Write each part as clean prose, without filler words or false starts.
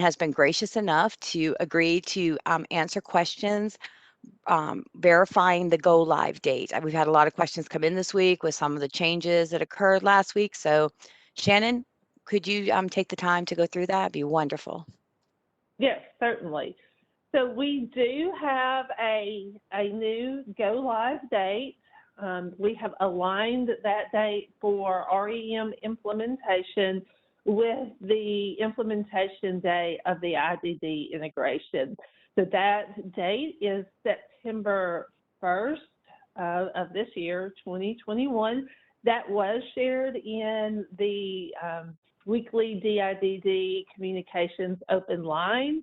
has been gracious enough to agree to answer questions, verifying the go live date. We've had a lot of questions come in this week with some of the changes that occurred last week. So Shannon, could you take the time to go through that? It'd be wonderful. Yes, certainly. So we do have a new go live date. We have aligned that date for REM implementation with the implementation date of the IDD integration. So that date is September 1st of this year, 2021. That was shared in the weekly DIDD communications open line,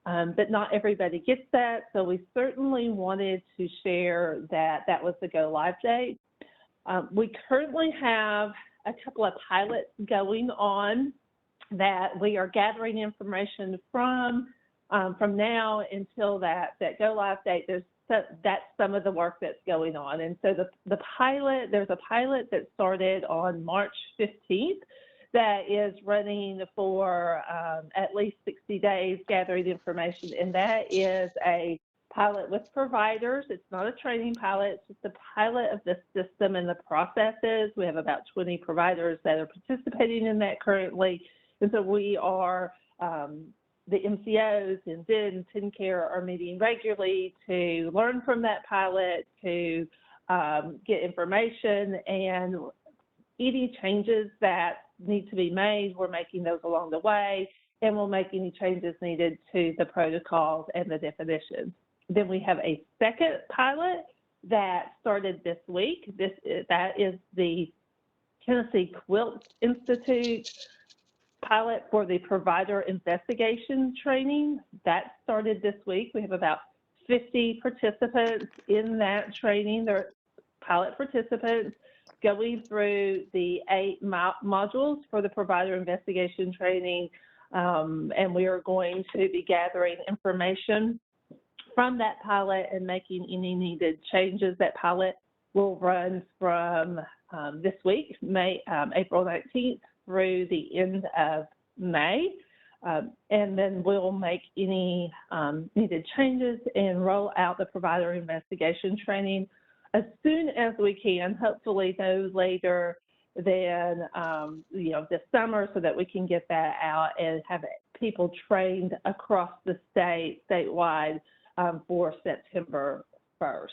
but not everybody gets that. So we certainly wanted to share that that was the go live date. We currently have a couple of pilots going on that we are gathering information from now until that go live date. That's some of the work that's going on. And so there's a pilot that started on March 15th that is running for at least 60 days gathering information. And that is a pilot with providers. It's not a training pilot, it's just a pilot of the system and the processes. We have about 20 providers that are participating in that currently. And so we are, the MCOs and DID and TennCare are meeting regularly to learn from that pilot, to get information, and any changes that need to be made, we're making those along the way, and we'll make any changes needed to the protocols and the definitions. Then we have a second pilot that started this week. That is the Tennessee Quilt Institute pilot for the provider investigation training. That started this week. We have about 50 participants in that training. They're pilot participants going through the 8 modules for the provider investigation training, and we are going to be gathering information from that pilot and making any needed changes. That pilot will run from this week, April 19th, through the end of May, and then we'll make any needed changes and roll out the provider investigation training as soon as we can, hopefully no later than this summer, so that we can get that out and have people trained across the statewide for September 1st.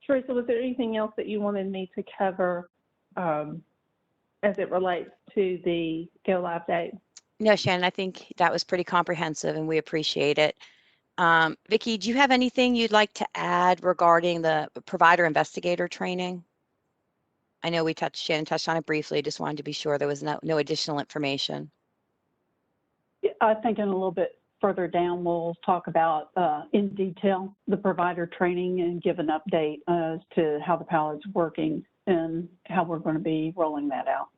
Teresa, was there anything else that you wanted me to cover as it relates to the go live date? No, Shannon, I think that was pretty comprehensive and we appreciate it. Vicki, do you have anything you'd like to add regarding the provider investigator training? I know Shannon touched on it briefly. Just wanted to be sure there was no additional information. Yeah, I think in a little bit further down, we'll talk about in detail the provider training and give an update as to how the pilot's working and how we're going to be rolling that out.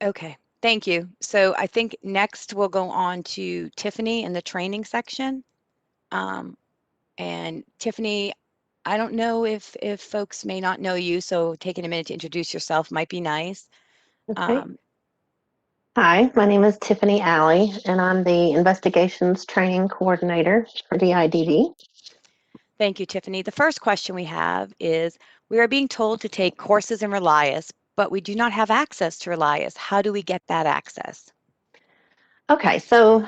Okay, thank you. So I think next we'll go on to Tiffany in the training section. And Tiffany, I don't know if folks may not know you, so taking a minute to introduce yourself might be nice. Okay. Hi, my name is Tiffany Alley, and I'm the Investigations Training Coordinator for DIDD. Thank you, Tiffany. The first question we have is, we are being told to take courses in Relias, but we do not have access to Relias. How do we get that access? Okay, so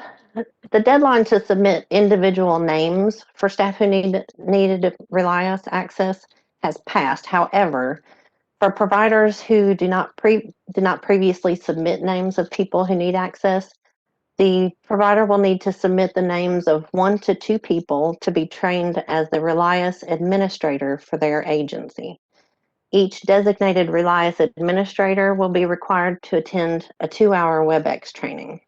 the deadline to submit individual names for staff who needed Relias access has passed. However, for providers who did not previously submit names of people who need access, the provider will need to submit the names of 1 to 2 people to be trained as the Relias administrator for their agency. Each designated Relias administrator will be required to attend a 2-hour WebEx training.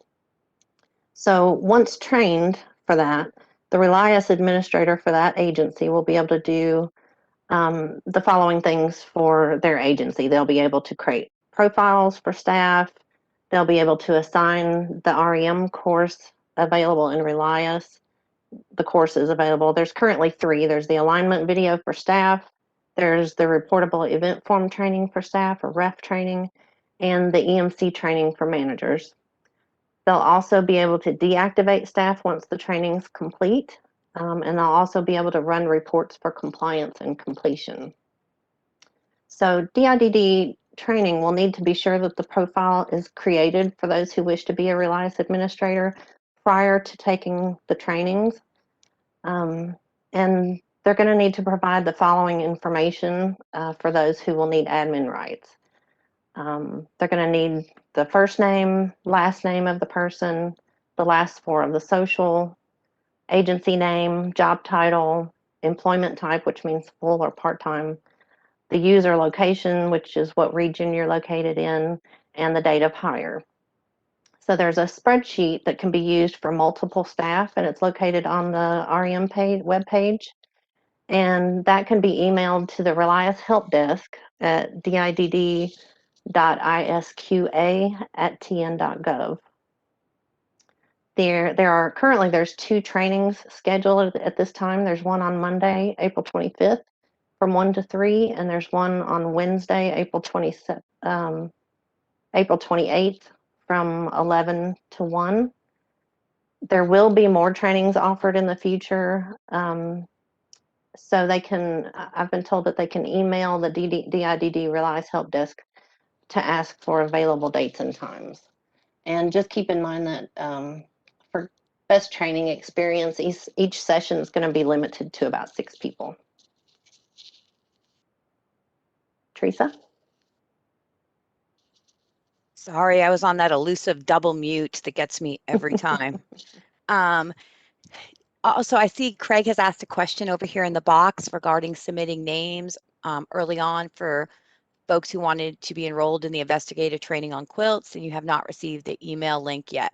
So once trained for that, the Relias administrator for that agency will be able to do the following things for their agency. They'll be able to create profiles for staff. They'll be able to assign the REM course available in Relias. The course is available. There's currently 3. There's the alignment video for staff. There's the reportable event form training for staff, or REF training, and the EMC training for managers. They'll also be able to deactivate staff once the training's complete, and they'll also be able to run reports for compliance and completion. So DIDD training will need to be sure that the profile is created for those who wish to be a Relias administrator prior to taking the trainings. And they're going to need to provide the following information for those who will need admin rights. They're going to need the first name, last name of the person, the last four of the social, agency name, job title, employment type, which means full or part-time, the user location, which is what region you're located in, and the date of hire. So there's a spreadsheet that can be used for multiple staff, and it's located on the REM webpage. And that can be emailed to the Relias Help Desk at didd.isqa@tn.gov. There's 2 trainings scheduled at this time. There's one on Monday, April 25th from 1 to 3, and there's one on Wednesday, April 28th from 11 to 1. There will be more trainings offered in the future. So I've been told that they can email the DIDD Relias Help Desk to ask for available dates and times. And just keep in mind that for best training experience, each session is going to be limited to about 6 people. Teresa? Sorry, I was on that elusive double mute that gets me every time. Also, I see Craig has asked a question over here in the box regarding submitting names early on for folks who wanted to be enrolled in the investigative training on quilts, and you have not received the email link yet.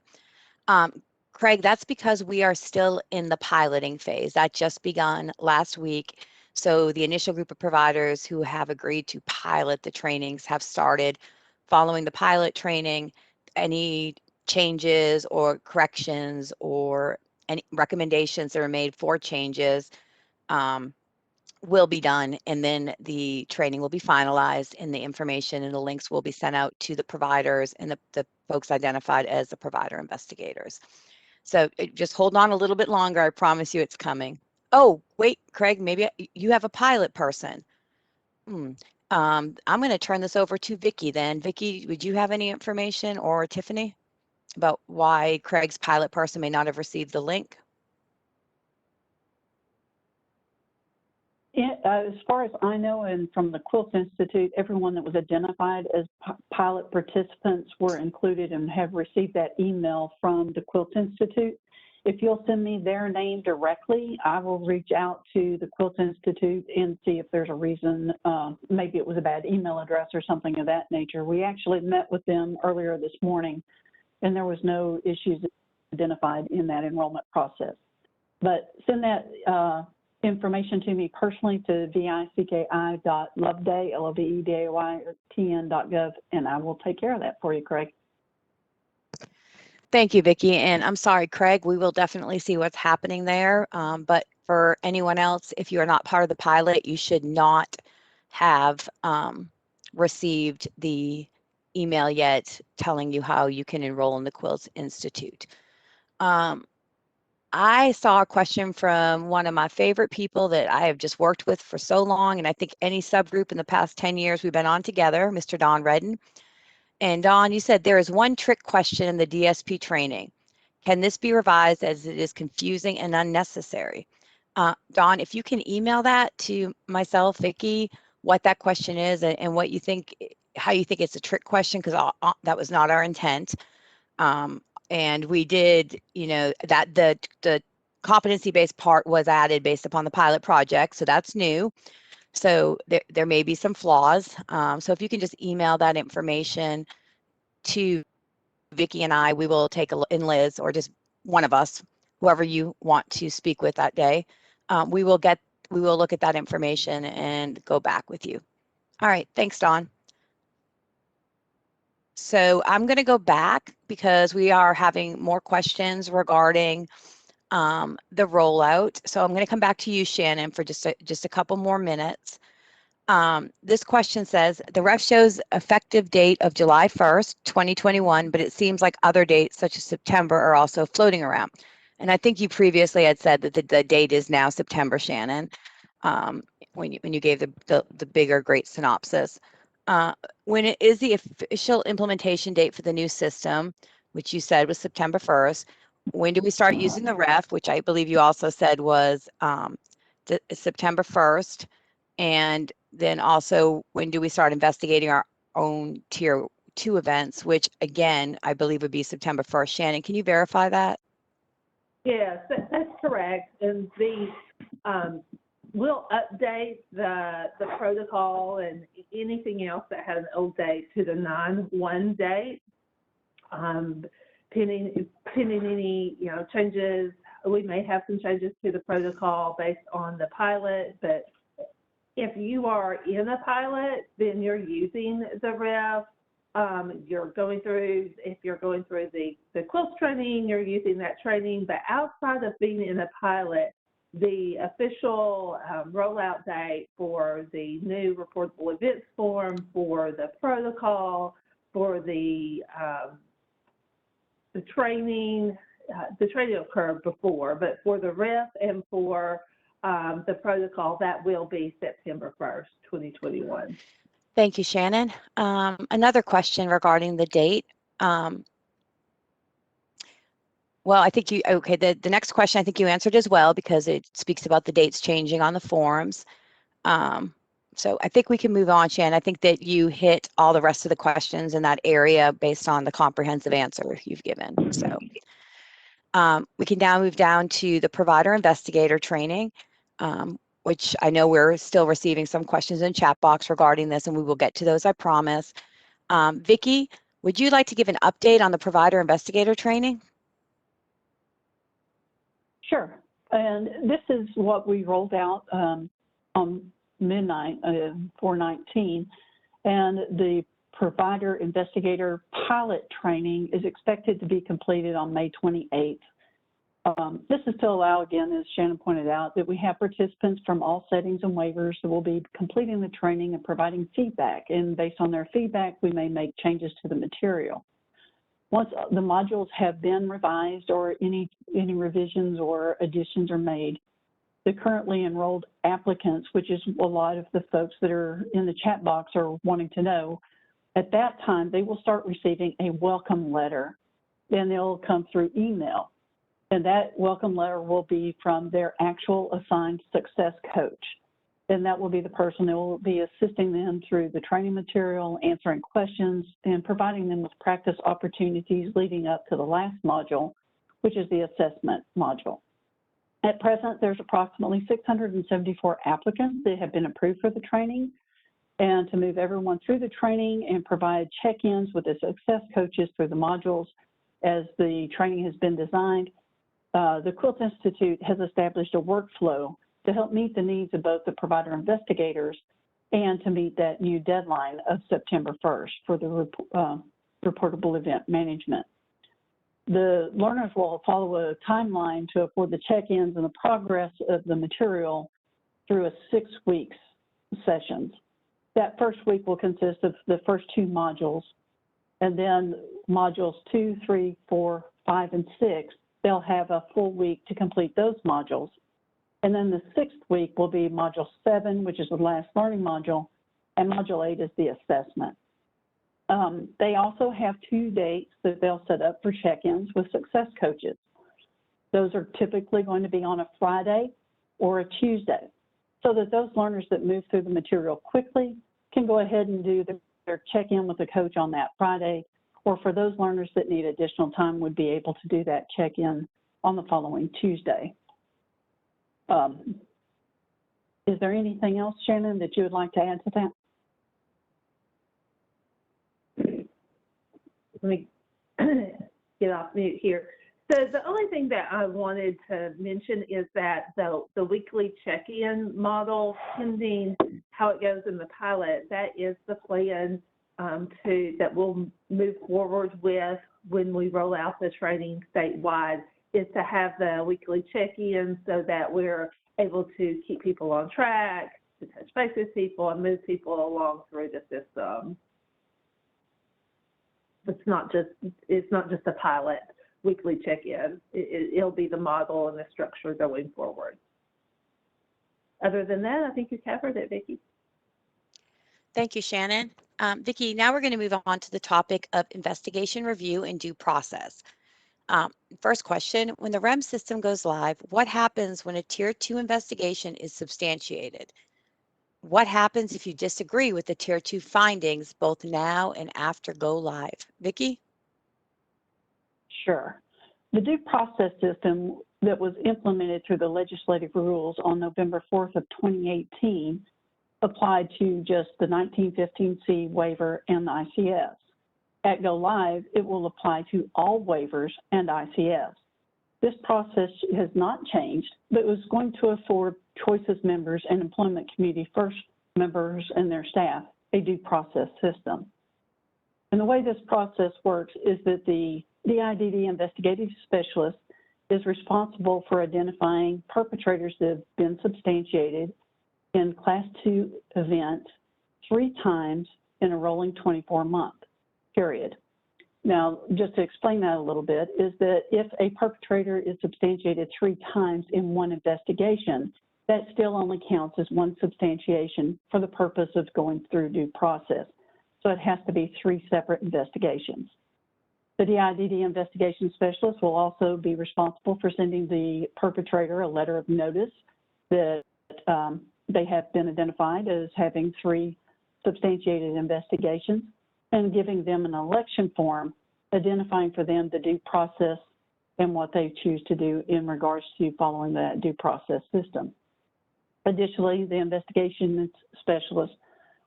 Craig, that's because we are still in the piloting phase. That just begun last week. So the initial group of providers who have agreed to pilot the trainings have started. Following the pilot training, any changes or corrections or any recommendations that are made for changes will be done, and then the training will be finalized, and the information and the links will be sent out to the providers and the folks identified as the provider investigators. So just hold on a little bit longer. I promise you it's coming. Oh, wait, Craig, maybe you have a pilot person. I'm going to turn this over to Vicki then. Vicki, would you have any information, or Tiffany, about why Craig's pilot person may not have received the link? Yeah, as far as I know, and from the Quilt Institute, everyone that was identified as pilot participants were included and have received that email from the Quilt Institute. If you'll send me their name directly, I will reach out to the Quilt Institute and see if there's a reason, maybe it was a bad email address or something of that nature. We actually met with them earlier this morning, and there was no issues identified in that enrollment process. But send that information to me personally to vicki.loveday, LOVEDAY@tn.gov, and I will take care of that for you, Craig. Thank you, Vicki. And I'm sorry, Craig, we will definitely see what's happening there. But for anyone else, if you are not part of the pilot, you should not have received the email yet telling you how you can enroll in the Quilts Institute. I saw a question from one of my favorite people that I have just worked with for so long, and I think any subgroup in the past 10 years we've been on together, Mr. Don Redden. And Don, you said there is one trick question in the DSP training. Can this be revised as it is confusing and unnecessary? Don, if you can email that to myself, Vicki, what that question is and what you think, how you think it's a trick question, because that was not our intent. And we did, that the competency-based part was added based upon the pilot project, so that's new. So there may be some flaws. So if you can just email that information to Vicki and I, we will take a look, and Liz, or just one of us, whoever you want to speak with that day. We will look at that information and go back with you. All right, thanks, Dawn. So I'm going to go back because we are having more questions regarding the rollout. So I'm going to come back to you, Shannon, for just a couple more minutes. This question says, the ref shows effective date of July 1st, 2021, but it seems like other dates such as September are also floating around. And I think you previously had said that the date is now September, Shannon, when you gave the bigger great synopsis. When it is the official implementation date for the new system, which you said was September 1st, when do we start using the ref, which I believe you also said was September 1st, and then also when do we start investigating our own tier 2 events, which again, I believe would be September 1st. Shannon, can you verify that? Yes, that's correct. And we'll update the protocol and anything else that had an old date to the 9/1 date. Pending any changes, we may have some changes to the protocol based on the pilot. But if you are in a pilot, then you're using the ref. If you're going through the quilts training, you're using that training. But outside of being in a pilot, the official rollout date for the new reportable events form, for the protocol, for the training occurred before, but for the ref and for the protocol, that will be September 1st, 2021. Thank you, Shannon. Another question regarding the date. Well, I think the next question I think you answered as well, because it speaks about the dates changing on the forums. So I think we can move on, Shannon. I think that you hit all the rest of the questions in that area based on the comprehensive answer you've given. So we can now move down to the provider investigator training, which I know we're still receiving some questions in chat box regarding this, and we will get to those, I promise. Vicki, would you like to give an update on the provider investigator training? Sure. And this is what we rolled out on midnight, 4/19, and the provider investigator pilot training is expected to be completed on May 28th. This is to allow, again, as Shannon pointed out, that we have participants from all settings and waivers that will be completing the training and providing feedback. And based on their feedback, we may make changes to the material. Once the modules have been revised or any revisions or additions are made, the currently enrolled applicants, which is a lot of the folks that are in the chat box are wanting to know, at that time, they will start receiving a welcome letter, and they'll come through email. And that welcome letter will be from their actual assigned success coach. And that will be the person that will be assisting them through the training material, answering questions, and providing them with practice opportunities leading up to the last module, which is the assessment module. At present, there's approximately 674 applicants that have been approved for the training. And to move everyone through the training and provide check-ins with the success coaches through the modules as the training has been designed, the Quilt Institute has established a workflow to help meet the needs of both the provider investigators and to meet that new deadline of September 1st for the reportable event management. The learners will follow a timeline to afford the check-ins and the progress of the material through a 6 weeks sessions. That first week will consist of the first 2 modules, and then modules 2, 3, 4, 5, and 6, they'll have a full week to complete those modules. And then the 6th week will be module 7, which is the last learning module, and module 8 is the assessment. They also have 2 dates that they'll set up for check-ins with success coaches. Those are typically going to be on a Friday or a Tuesday, so that those learners that move through the material quickly can go ahead and do their check-in with the coach on that Friday, or for those learners that need additional time would be able to do that check-in on the following Tuesday. Is there anything else, Shannon, that you would like to add to that? Let me get off mute here. So the only thing that I wanted to mention is that the weekly check-in model, pending how it goes in the pilot, that is the plan that we'll move forward with when we roll out the training statewide, is to have the weekly check-in so that we're able to keep people on track, to touch base with people and move people along through the system. It's not just a pilot weekly check-in. It'll be the model and the structure going forward. Other than that, I think you covered it, Vicki. Thank you, Shannon. Vicki, now we're going to move on to the topic of investigation review and due process. First question, when the REM system goes live, what happens when a Tier 2 investigation is substantiated? What happens if you disagree with the Tier 2 findings both now and after go live? Vicki? Sure. The due process system that was implemented through the legislative rules on November 4th of 2018 applied to just the 1915C waiver and the ICS. At Go Live, it will apply to all waivers and ICS. This process has not changed, but it was going to afford Choices members and Employment Community First members and their staff a due process system. And the way this process works is that the DIDD investigative specialist is responsible for identifying perpetrators that have been substantiated in Class 2 events 3 times in a rolling 24-month period. Now, just to explain that a little bit, is that if a perpetrator is substantiated 3 times in one investigation, that still only counts as one substantiation for the purpose of going through due process. So it has to be 3 separate investigations. The DIDD investigation specialist will also be responsible for sending the perpetrator a letter of notice that they have been identified as having 3 substantiated investigations, and giving them an election form identifying for them the due process and what they choose to do in regards to following that due process system. Additionally, the investigation specialist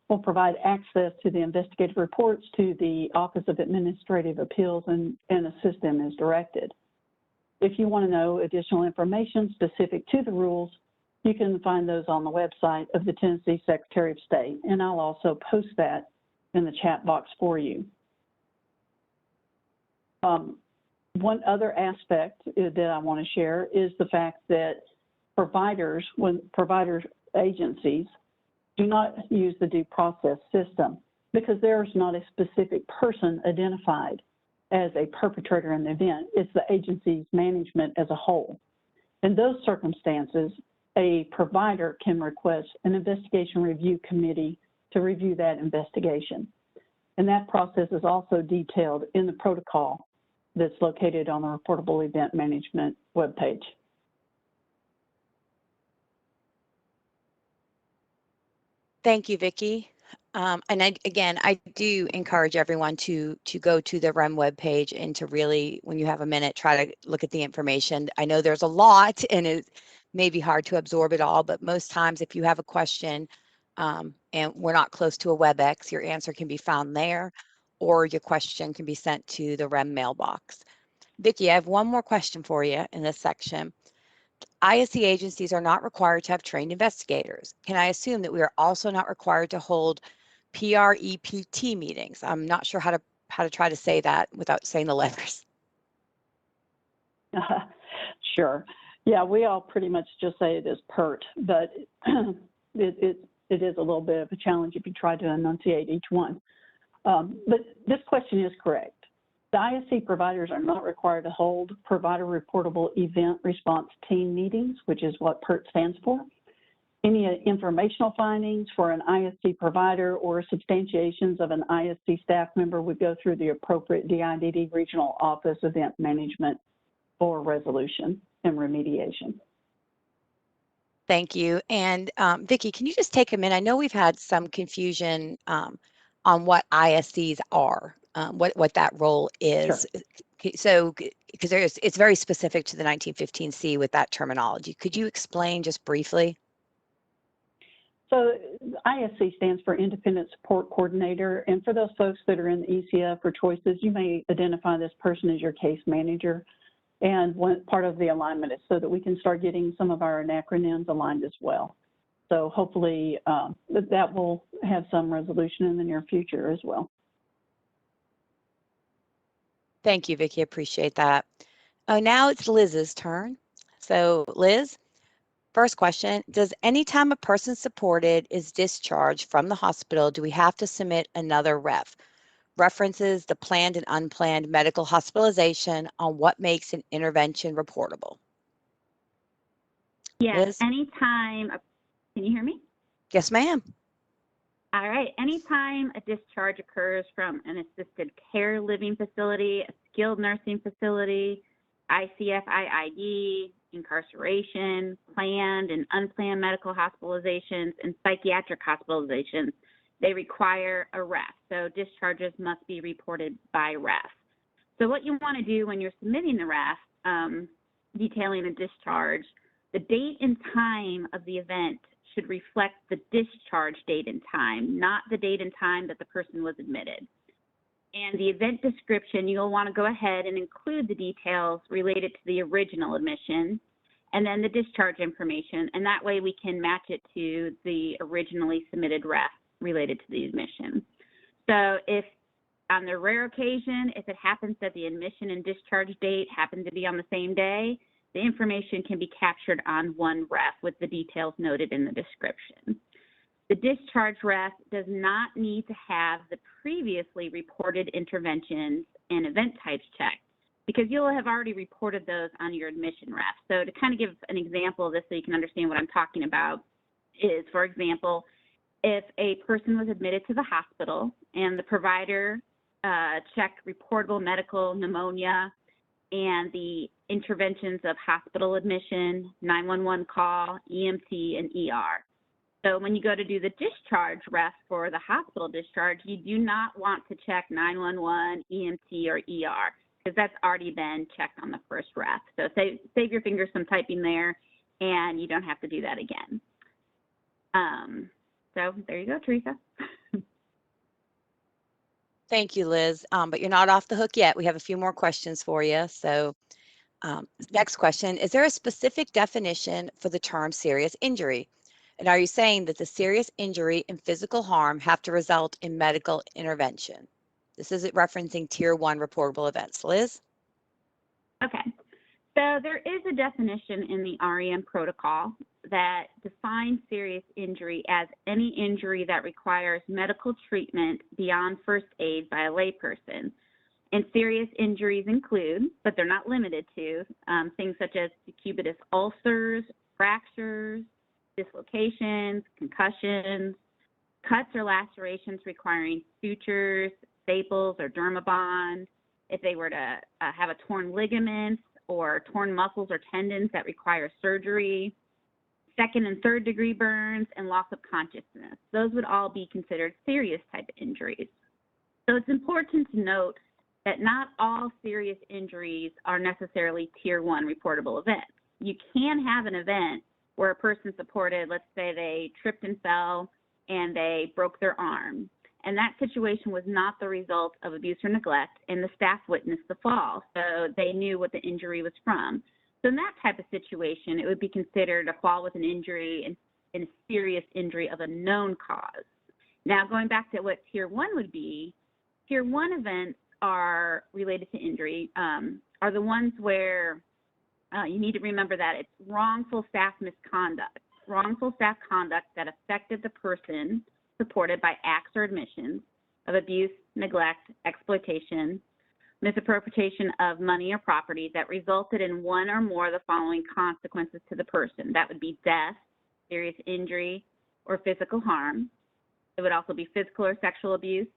will provide access to the investigative reports to the Office of Administrative Appeals and assist them as directed. If you want to know additional information specific to the rules, you can find those on the website of the Tennessee Secretary of State, and I'll also post that in the chat box for you. One other aspect that I want to share is the fact that providers, agencies, do not use the due process system because there's not a specific person identified as a perpetrator in the event. It's the agency's management as a whole. In those circumstances, a provider can request an investigation review committee to review that investigation. And that process is also detailed in the protocol that's located on the Reportable Event Management webpage. Thank you, Vicki. And again, I do encourage everyone to go to the REM webpage and to really, when you have a minute, try to look at the information. I know there's a lot and it may be hard to absorb it all, but most times if you have a question and we're not close to a WebEx, your answer can be found there, or your question can be sent to the REM mailbox. Vicki, I have one more question for you in this section. ISC agencies are not required to have trained investigators. Can I assume that we are also not required to hold PREPT meetings? I'm not sure how to try to say that without saying the letters. Sure. Yeah, we all pretty much just say it as PERT, but it is a little bit of a challenge if you try to enunciate each one. But this question is correct. The ISC providers are not required to hold provider reportable event response team meetings, which is what PERT stands for. Any informational findings for an ISC provider or substantiations of an ISC staff member would go through the appropriate DIDD regional office event management for resolution and remediation. Thank you. And Vicki, can you just take a minute? I know we've had some confusion on what ISCs are, what that role is. Sure. So, because it's very specific to the 1915C with that terminology. Could you explain just briefly? So ISC stands for Independent Support Coordinator, and for those folks that are in the ECF or Choices, you may identify this person as your case manager. And one part of the alignment is so that we can start getting some of our acronyms aligned as well. So hopefully that will have some resolution in the near future as well. Thank you, Vicki. Appreciate that. Oh, now it's Liz's turn. So Liz, First question, does any time a person supported is discharged from the hospital, do we have to submit another ref? References the planned and unplanned medical hospitalization on what makes an intervention reportable. Yes, Liz? anytime, can you hear me? Yes, ma'am. All right, anytime a discharge occurs from an assisted care living facility, a skilled nursing facility, ICF-IID, incarceration, planned and unplanned medical hospitalizations, and psychiatric hospitalizations, they require a ref. So discharges must be reported by ref. So what you want to do when you're submitting the ref, detailing a discharge, the date and time of the event should reflect the discharge date and time, not the date and time that the person was admitted. And the event description, you'll want to go ahead and include the details related to the original admission and then the discharge information. And that way we can match it to the originally submitted ref related to the admission. So if on the rare occasion, if it happens that the admission and discharge date happen to be on the same day, the information can be captured on one ref with the details noted in the description. The discharge ref does not need to have the previously reported interventions and event types checked because you'll have already reported those on your admission ref. So to kind of give an example of this so you can understand what I'm talking about is, for example, if a person was admitted to the hospital and the provider checked reportable medical pneumonia and the interventions of hospital admission, 911 call, EMT, and ER. So when you go to do the discharge ref for the hospital discharge, you do not want to check 911, EMT, or ER because that's already been checked on the first ref. So save your fingers some typing there, and you don't have to do that again. So there you go, Teresa. Thank you, Liz. But you're not off the hook yet. We have a few more questions for you. So next question, is there a specific definition for the term serious injury? And are you saying that the serious injury and physical harm have to result in medical intervention? This is referencing Tier 1 reportable events. Liz? Okay. So there is a definition in the REM protocol that defines serious injury as any injury that requires medical treatment beyond first aid by a layperson. And serious injuries include, but they're not limited to, things such as decubitus ulcers, fractures, dislocations, concussions, cuts or lacerations requiring sutures, staples, or dermabond. If they were to have a torn ligament or torn muscles or tendons that require surgery, second and third degree burns, and loss of consciousness. Those would all be considered serious type injuries. So it's important to note that not all serious injuries are necessarily Tier 1 reportable events. You can have an event where a person supported, let's say they tripped and fell and they broke their arm. And that situation was not the result of abuse or neglect, and the staff witnessed the fall, so they knew what the injury was from. So in that type of situation, it would be considered a fall with an injury and a serious injury of a known cause. Now, going back to what Tier 1 would be, Tier 1 events are related to injury, are the ones where you need to remember that it's wrongful staff misconduct, wrongful staff conduct that affected the person supported by acts or admissions of abuse, neglect, exploitation, misappropriation of money or property that resulted in one or more of the following consequences to the person. That would be death, serious injury, or physical harm. It would also be physical or sexual abuse,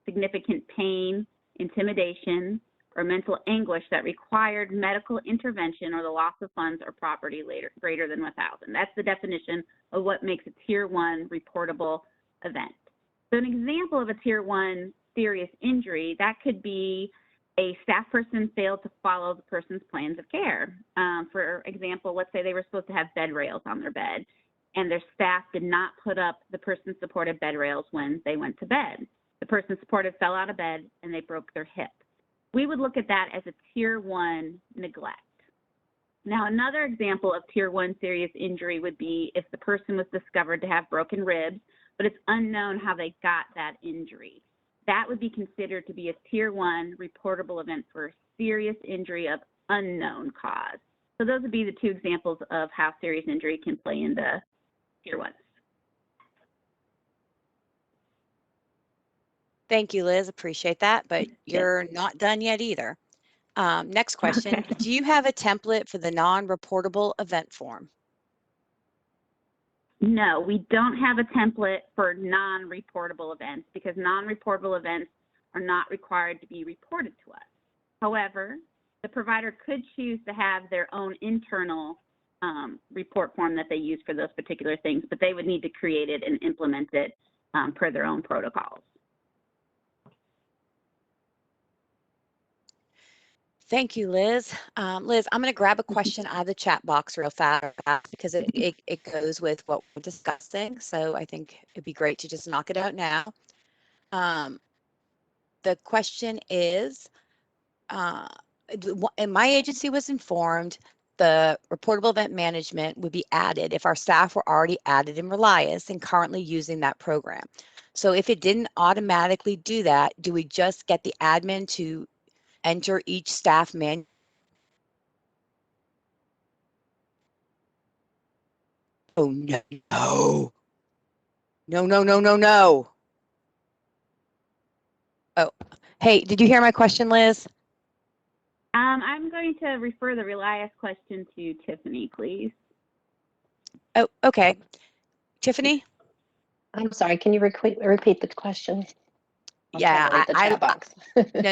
significant pain, intimidation, or mental anguish that required medical intervention or the loss of funds or property greater than 1,000. That's the definition of what makes a Tier 1 reportable event. So an example of a Tier 1 serious injury, that could be a staff person failed to follow the person's plans of care. For example, let's say they were supposed to have bed rails on their bed, and their staff did not put up the person-supported bed rails when they went to bed. The person supported fell out of bed, and they broke their hip. We would look at that as a Tier 1 neglect. Now, another example of Tier 1 serious injury would be if the person was discovered to have broken ribs, but it's unknown how they got that injury. That would be considered to be a Tier 1 reportable event for a serious injury of unknown cause. So those would be the two examples of how serious injury can play into Tier 1. Thank you, Liz. Appreciate that, but Yes. you're not done yet either. Next question. Okay. Do you have a template for the non-reportable event form? No, we don't have a template for non-reportable events because non-reportable events are not required to be reported to us. However, the provider could choose to have their own internal report form that they use for those particular things, but they would need to create it and implement it per their own protocols. Thank you, Liz. Liz, I'm going to grab a question out of the chat box real fast because it goes with what we're discussing. So I think it'd be great to just knock it out now. The question is, and my agency was informed the reportable event management would be added if our staff were already added in Relias and currently using that program. So if it didn't automatically do that, do we just get the admin to enter each staff manual? Oh, no, no. No, no, no, no, no. Oh, hey, did you hear my question, Liz? I'm going to refer the Relias question to Tiffany, please. Oh, okay. Tiffany? I'm sorry, can you repeat the question? I'm trying to Yeah, read the chat box.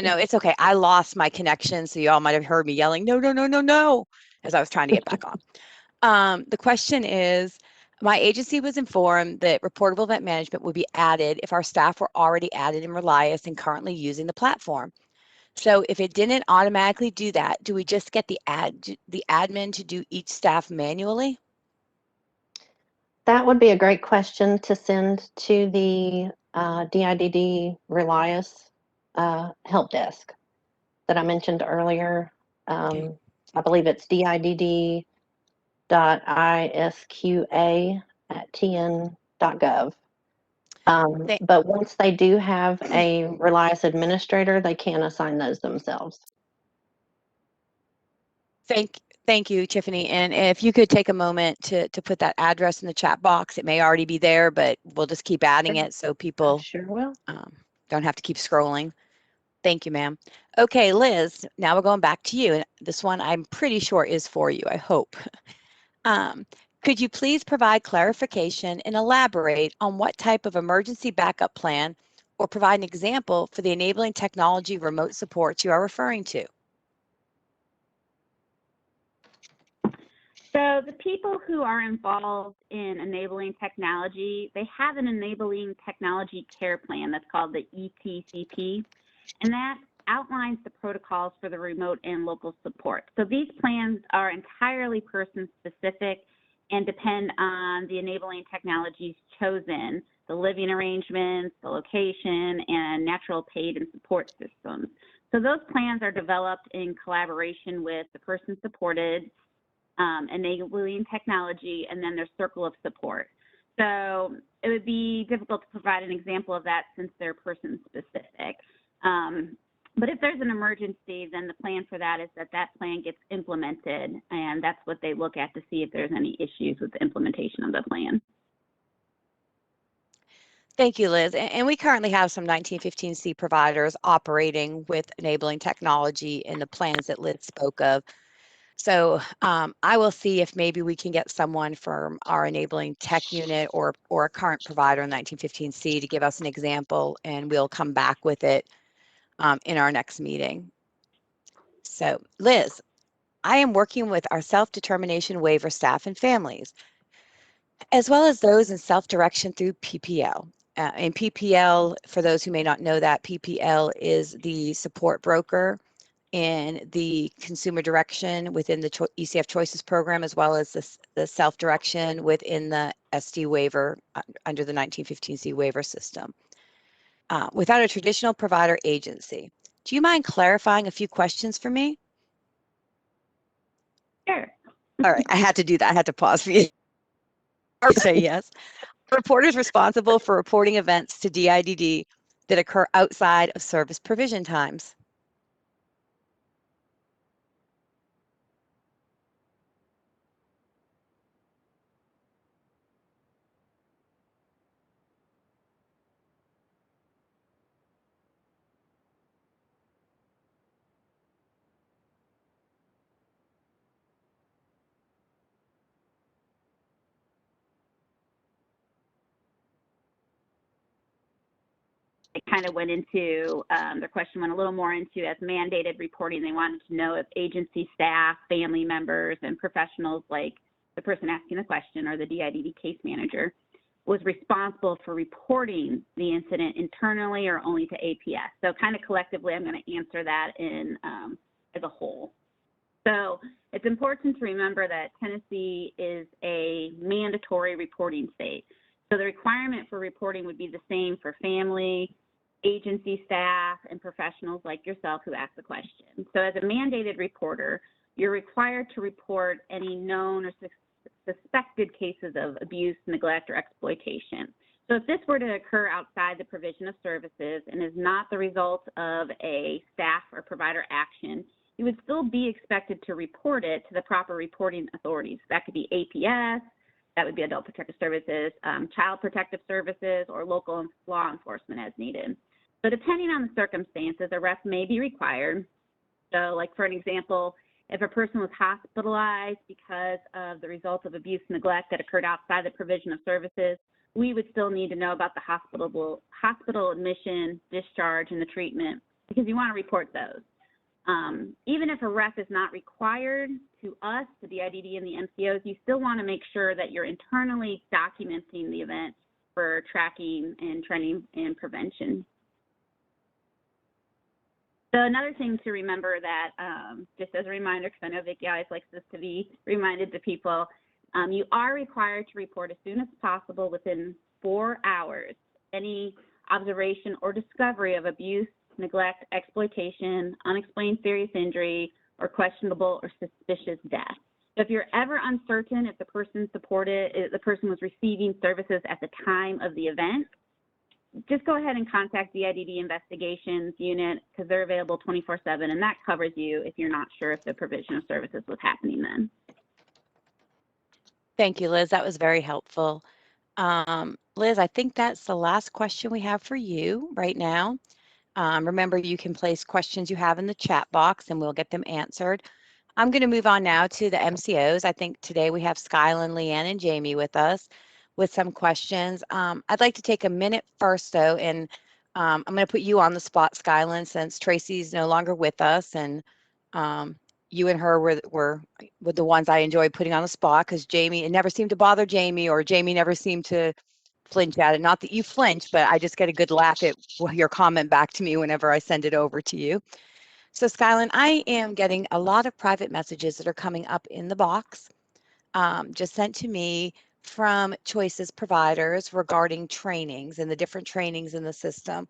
no, it's okay. I lost my connection, so y'all might have heard me yelling, no, no, no, no, no, as I was trying to get back on. The question is, my agency was informed that reportable event management would be added if our staff were already added in Relias and currently using the platform. So if it didn't automatically do that, do we just get the admin to do each staff manually? That would be a great question to send to the DIDD Relias help desk that I mentioned earlier. Okay. I believe it's didd.isqa@tn.gov. But once they do have a Relias administrator, they can assign those themselves. Thank you, Tiffany. And if you could take a moment to put that address in the chat box, it may already be there, but we'll just keep adding it so people Sure will. don't have to keep scrolling. Thank you, ma'am. Okay, Liz, now we're going back to you. And this one I'm pretty sure is for you, I hope. Could you please provide clarification and elaborate on what type of emergency backup plan or provide an example for the enabling technology remote support you are referring to? So the people who are involved in enabling technology, they have an enabling technology care plan that's called the ETCP, and that outlines the protocols for the remote and local support. So these plans are entirely person-specific and depend on the enabling technologies chosen, the living arrangements, the location, and natural paid and support systems. So those plans are developed in collaboration with the person supported, enabling technology, and then their circle of support. So it would be difficult to provide an example of that since they're person specific. But if there's an emergency, then the plan for that is that that plan gets implemented, and that's what they look at to see if there's any issues with the implementation of the plan. Thank you, Liz. And we currently have some 1915C providers operating with enabling technology in the plans that Liz spoke of. So I will see if maybe we can get someone from our enabling tech unit or a current provider in 1915C to give us an example, and we'll come back with it in our next meeting. So Liz, I am working with our self-determination waiver staff and families, as well as those in self-direction through PPL. And PPL, for those who may not know that, PPL is the support broker in the consumer direction within the ECF Choices program, as well as the self-direction within the SD waiver under the 1915C waiver system. Without a traditional provider agency, do you mind clarifying a few questions for me? Sure. All right, I had to do that. I had to pause for you. Or say yes. Reporters responsible for reporting events to DIDD that occur outside of service provision times. it kind of went into, their question went a little more into as mandated reporting. They wanted to know if agency staff, family members, and professionals like the person asking the question or the DIDD case manager was responsible for reporting the incident internally or only to APS. So kind of collectively, I'm going to answer that in as a whole. So it's important to remember that Tennessee is a mandatory reporting state. So the requirement for reporting would be the same for family, agency staff, and professionals like yourself who ask the question. So as a mandated reporter, you're required to report any known or suspected cases of abuse, neglect, or exploitation. So if this were to occur outside the provision of services and is not the result of a staff or provider action, you would still be expected to report it to the proper reporting authorities. That could be APS, that would be Adult Protective Services, Child Protective Services, or local law enforcement as needed. So depending on the circumstances, a ref may be required. So like for an example, if a person was hospitalized because of the result of abuse and neglect that occurred outside the provision of services, we would still need to know about the hospital admission, discharge, and the treatment, because you want to report those. Even if a ref is not required to us, to the IDD and the MCOs, you still want to make sure that you're internally documenting the event for tracking and training and prevention. So another thing to remember that, just as a reminder, because I know Vicki always likes this to be reminded to people, you are required to report as soon as possible within 4 hours any observation or discovery of abuse, neglect, exploitation, unexplained serious injury, or questionable or suspicious death. So if you're ever uncertain if the person was receiving services at the time of the event, just go ahead and contact the IDD Investigations Unit, because they're available 24/7, and that covers you if you're not sure if the provision of services was happening then. Thank you, Liz. That was very helpful. Liz, I think that's the last question we have for you right now. Remember, you can place questions you have in the chat box and we'll get them answered. I'm going to move on now to the MCOs. I think today we have Skyland, Leanne, and Jamie with us with some questions. I'd like to take a minute first, though, and I'm going to put you on the spot, Skyland, since Tracy's no longer with us, and you and her were the ones I enjoyed putting on the spot, because Jamie, it never seemed to bother Jamie, or Jamie never seemed to flinch at it. Not that you flinch, but I just get a good laugh at your comment back to me whenever I send it over to you. So Skyland, I am getting a lot of private messages that are coming up in the box, just sent to me from Choices providers regarding trainings and the different trainings in the system.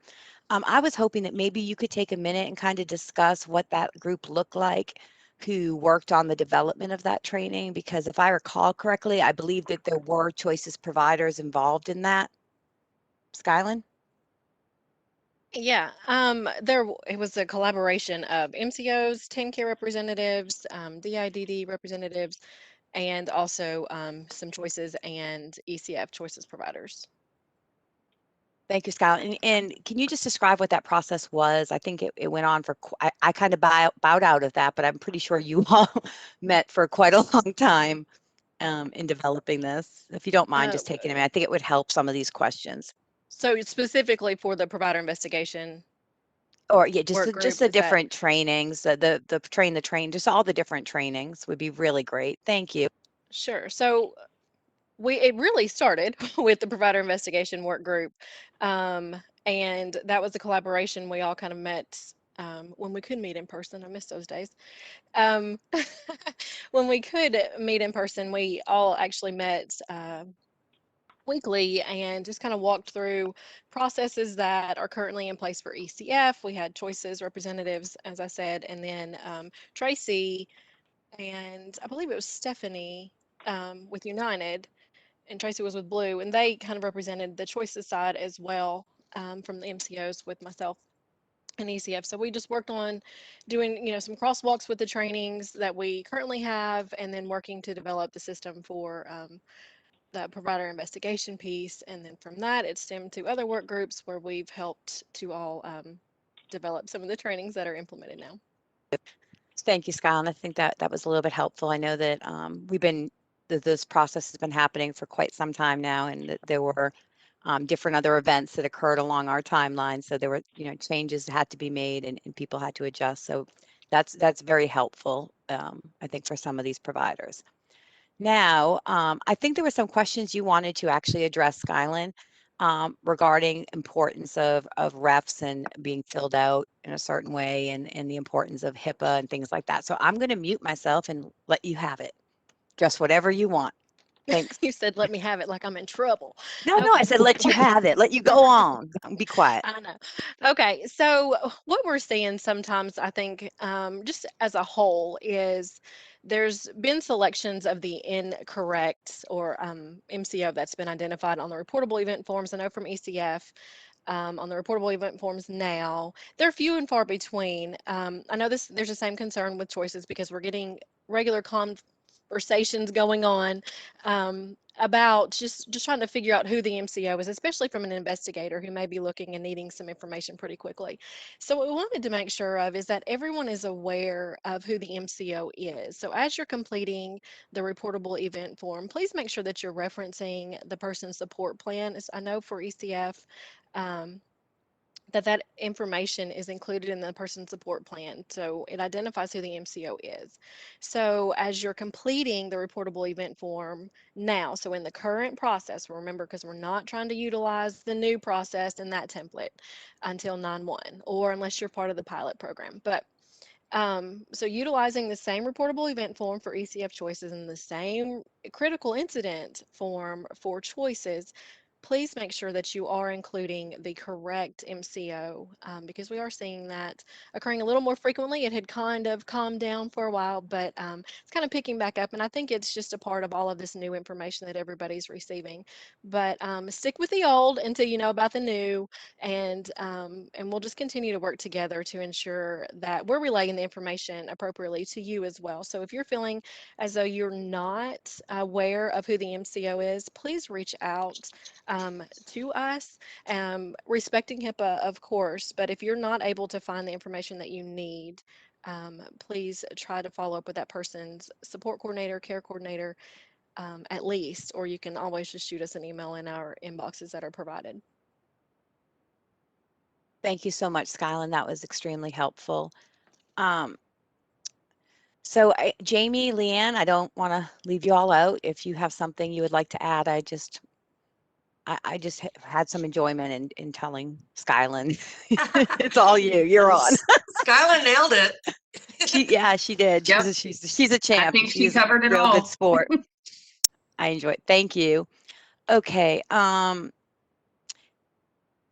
I was hoping that maybe you could take a minute and kind of discuss what that group looked like, who worked on the development of that training, because if I recall correctly, I believe that there were Choices providers involved in that. Skyland? Yeah, it was a collaboration of MCOs, 10 care representatives, DIDD representatives, and also some Choices and ECF Choices providers. Thank you, Skyland. And can you just describe what that process was? I think it went on for, I kind of bowed out of that, but I'm pretty sure you all met for quite a long time in developing this. If you don't mind just taking a minute, I think it would help some of these questions. So specifically for the provider investigation, or yeah, just the different trainings, the train, just all the different trainings would be really great. Thank you. Sure. So it really started with the provider investigation work group, and that was a collaboration. We all kind of met when we could meet in person. I miss those days. When we could meet in person, we all actually met weekly and just kind of walked through processes that are currently in place for ECF. We had Choices representatives, as I said, and then Tracy and I believe it was Stephanie with United, and Tracy was with Blue, and they kind of represented the Choices side as well from the MCOs with myself and ECF. So we just worked on doing, some crosswalks with the trainings that we currently have, and then working to develop the system for the provider investigation piece. And then from that, it stemmed to other work groups where we've helped to all develop some of the trainings that are implemented now. Thank you, Skyland. I think that was a little bit helpful. I know that this process has been happening for quite some time now, and that there were different other events that occurred along our timeline. So there were, changes that had to be made and people had to adjust. So that's very helpful, I think, for some of these providers. Now, I think there were some questions you wanted to actually address, Skyland, regarding importance of refs and being filled out in a certain way and the importance of HIPAA and things like that. So I'm going to mute myself and let you have it. Just whatever you want. Thanks. You said, let me have it like I'm in trouble. No, I said let you have it. Let you go on. Be quiet. I know. Okay, so what we're seeing sometimes, I think, just as a whole, is there's been selections of the incorrect or MCO that's been identified on the reportable event forms. I know from ECF. On the reportable event forms now, they're few and far between. I know there's the same concern with choices because we're getting regular conversations going on about just trying to figure out who the MCO is, especially from an investigator who may be looking and needing some information pretty quickly. So what we wanted to make sure of is that everyone is aware of who the MCO is. So as you're completing the reportable event form, please make sure that you're referencing the person's support plan. I know for ECF, that information is included in the person support plan. So it identifies who the MCO is. So as you're completing the reportable event form now, so in the current process, remember, because we're not trying to utilize the new process in that template until 9/1, or unless you're part of the pilot program. But so utilizing the same reportable event form for ECF choices and the same critical incident form for choices, please make sure that you are including the correct MCO because we are seeing that occurring a little more frequently. It had kind of calmed down for a while, but it's kind of picking back up. And I think it's just a part of all of this new information that everybody's receiving. But stick with the old until you know about the new, and we'll just continue to work together to ensure that we're relaying the information appropriately to you as well. So if you're feeling as though you're not aware of who the MCO is, please reach out to us, respecting HIPAA, of course, but if you're not able to find the information that you need, please try to follow up with that person's support coordinator, care coordinator, at least, or you can always just shoot us an email in our inboxes that are provided. Thank you so much, Skyland. That was extremely helpful. So Jamie, Leanne, I don't want to leave you all out. If you have something you would like to add, I just had some enjoyment in telling Skyland. It's all you. You're on. Skyland nailed it. She did. Yep. She's a champ. I think she She's covered a it real all. good sport. I enjoy it. Thank you. Okay.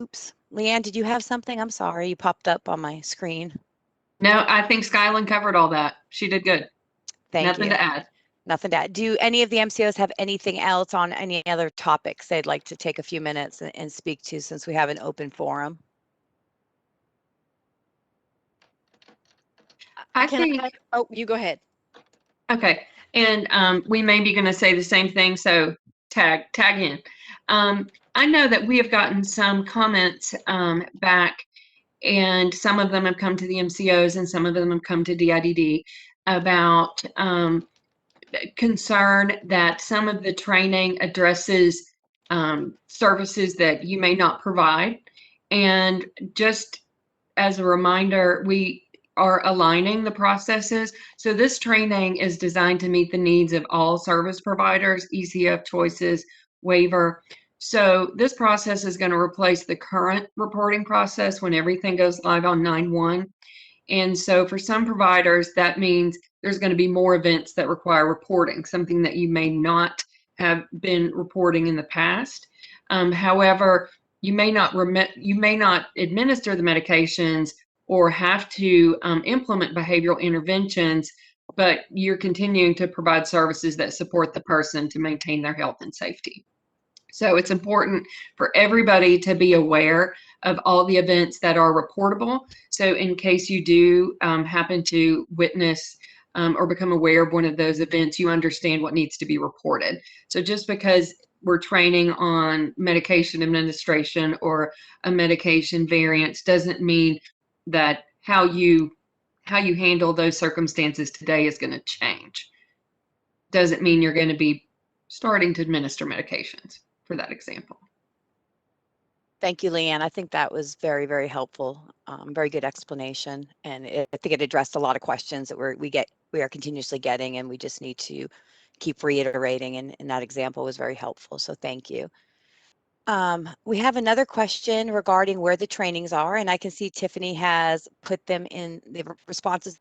Oops. Leanne, did you have something? I'm sorry. You popped up on my screen. No, I think Skyland covered all that. She did good. Thank Nothing you. to add. Nothing to add. Do any of the MCOs have anything else on any other topics they'd like to take a few minutes and speak to since we have an open forum? I think. Oh, you go ahead. Okay, and we may be going to say the same thing, so tag in. I know that we have gotten some comments back, and some of them have come to the MCOs and some of them have come to DIDD about concern that some of the training addresses services that you may not provide. And just as a reminder, we are aligning the processes. So this training is designed to meet the needs of all service providers, ECF choices, waiver. So this process is going to replace the current reporting process when everything goes live on 9/1. And so for some providers, that means there's going to be more events that require reporting, something that you may not have been reporting in the past. However, you may not administer the medications or have to implement behavioral interventions, but you're continuing to provide services that support the person to maintain their health and safety. So it's important for everybody to be aware of all the events that are reportable. So in case you do happen to witness or become aware of one of those events, you understand what needs to be reported. So just because we're training on medication administration or a medication variance doesn't mean that how you handle those circumstances today is going to change. Doesn't mean you're going to be starting to administer medications, for that example. Thank you, Leanne. I think that was very, very helpful. Very good explanation, and I think it addressed a lot of questions that we are continuously getting, and we just need to keep reiterating. And that example was very helpful. So thank you. We have another question regarding where the trainings are, and I can see Tiffany has put them in the responses.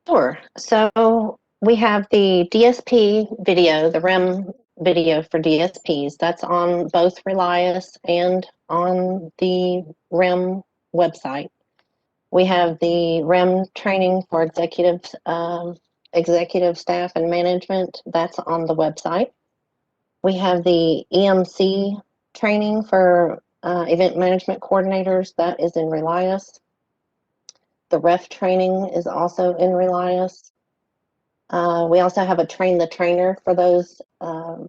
Sure. So we have the DSP video, the REM video for DSPs. That's on both Relias and on the REM website. We have the REM training for executive staff and management. That's on the website. We have the EMC training for event management coordinators. That is in Relias. The REF training is also in Relias. We also have a train the trainer for those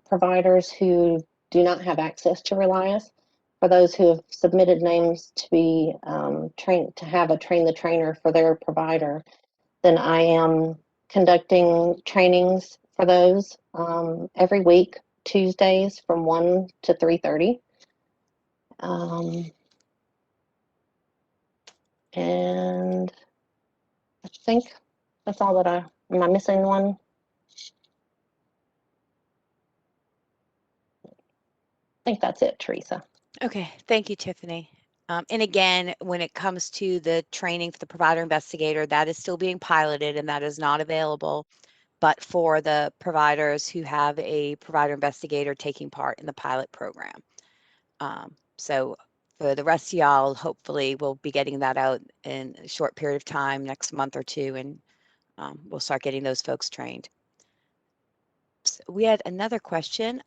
providers who do not have access to Relias. For those who have submitted names to be trained to have a train the trainer for their provider, then I am conducting trainings for those every week, Tuesdays from 1 to 3:30. And I think that's all that am I missing one? I think that's it, Teresa. Okay, thank you, Tiffany. And again, when it comes to the training for the provider investigator, that is still being piloted and that is not available, but for the providers who have a provider investigator taking part in the pilot program. So for the rest of y'all, hopefully we'll be getting that out in a short period of time, next month or two, and we'll start getting those folks trained. So we had another question.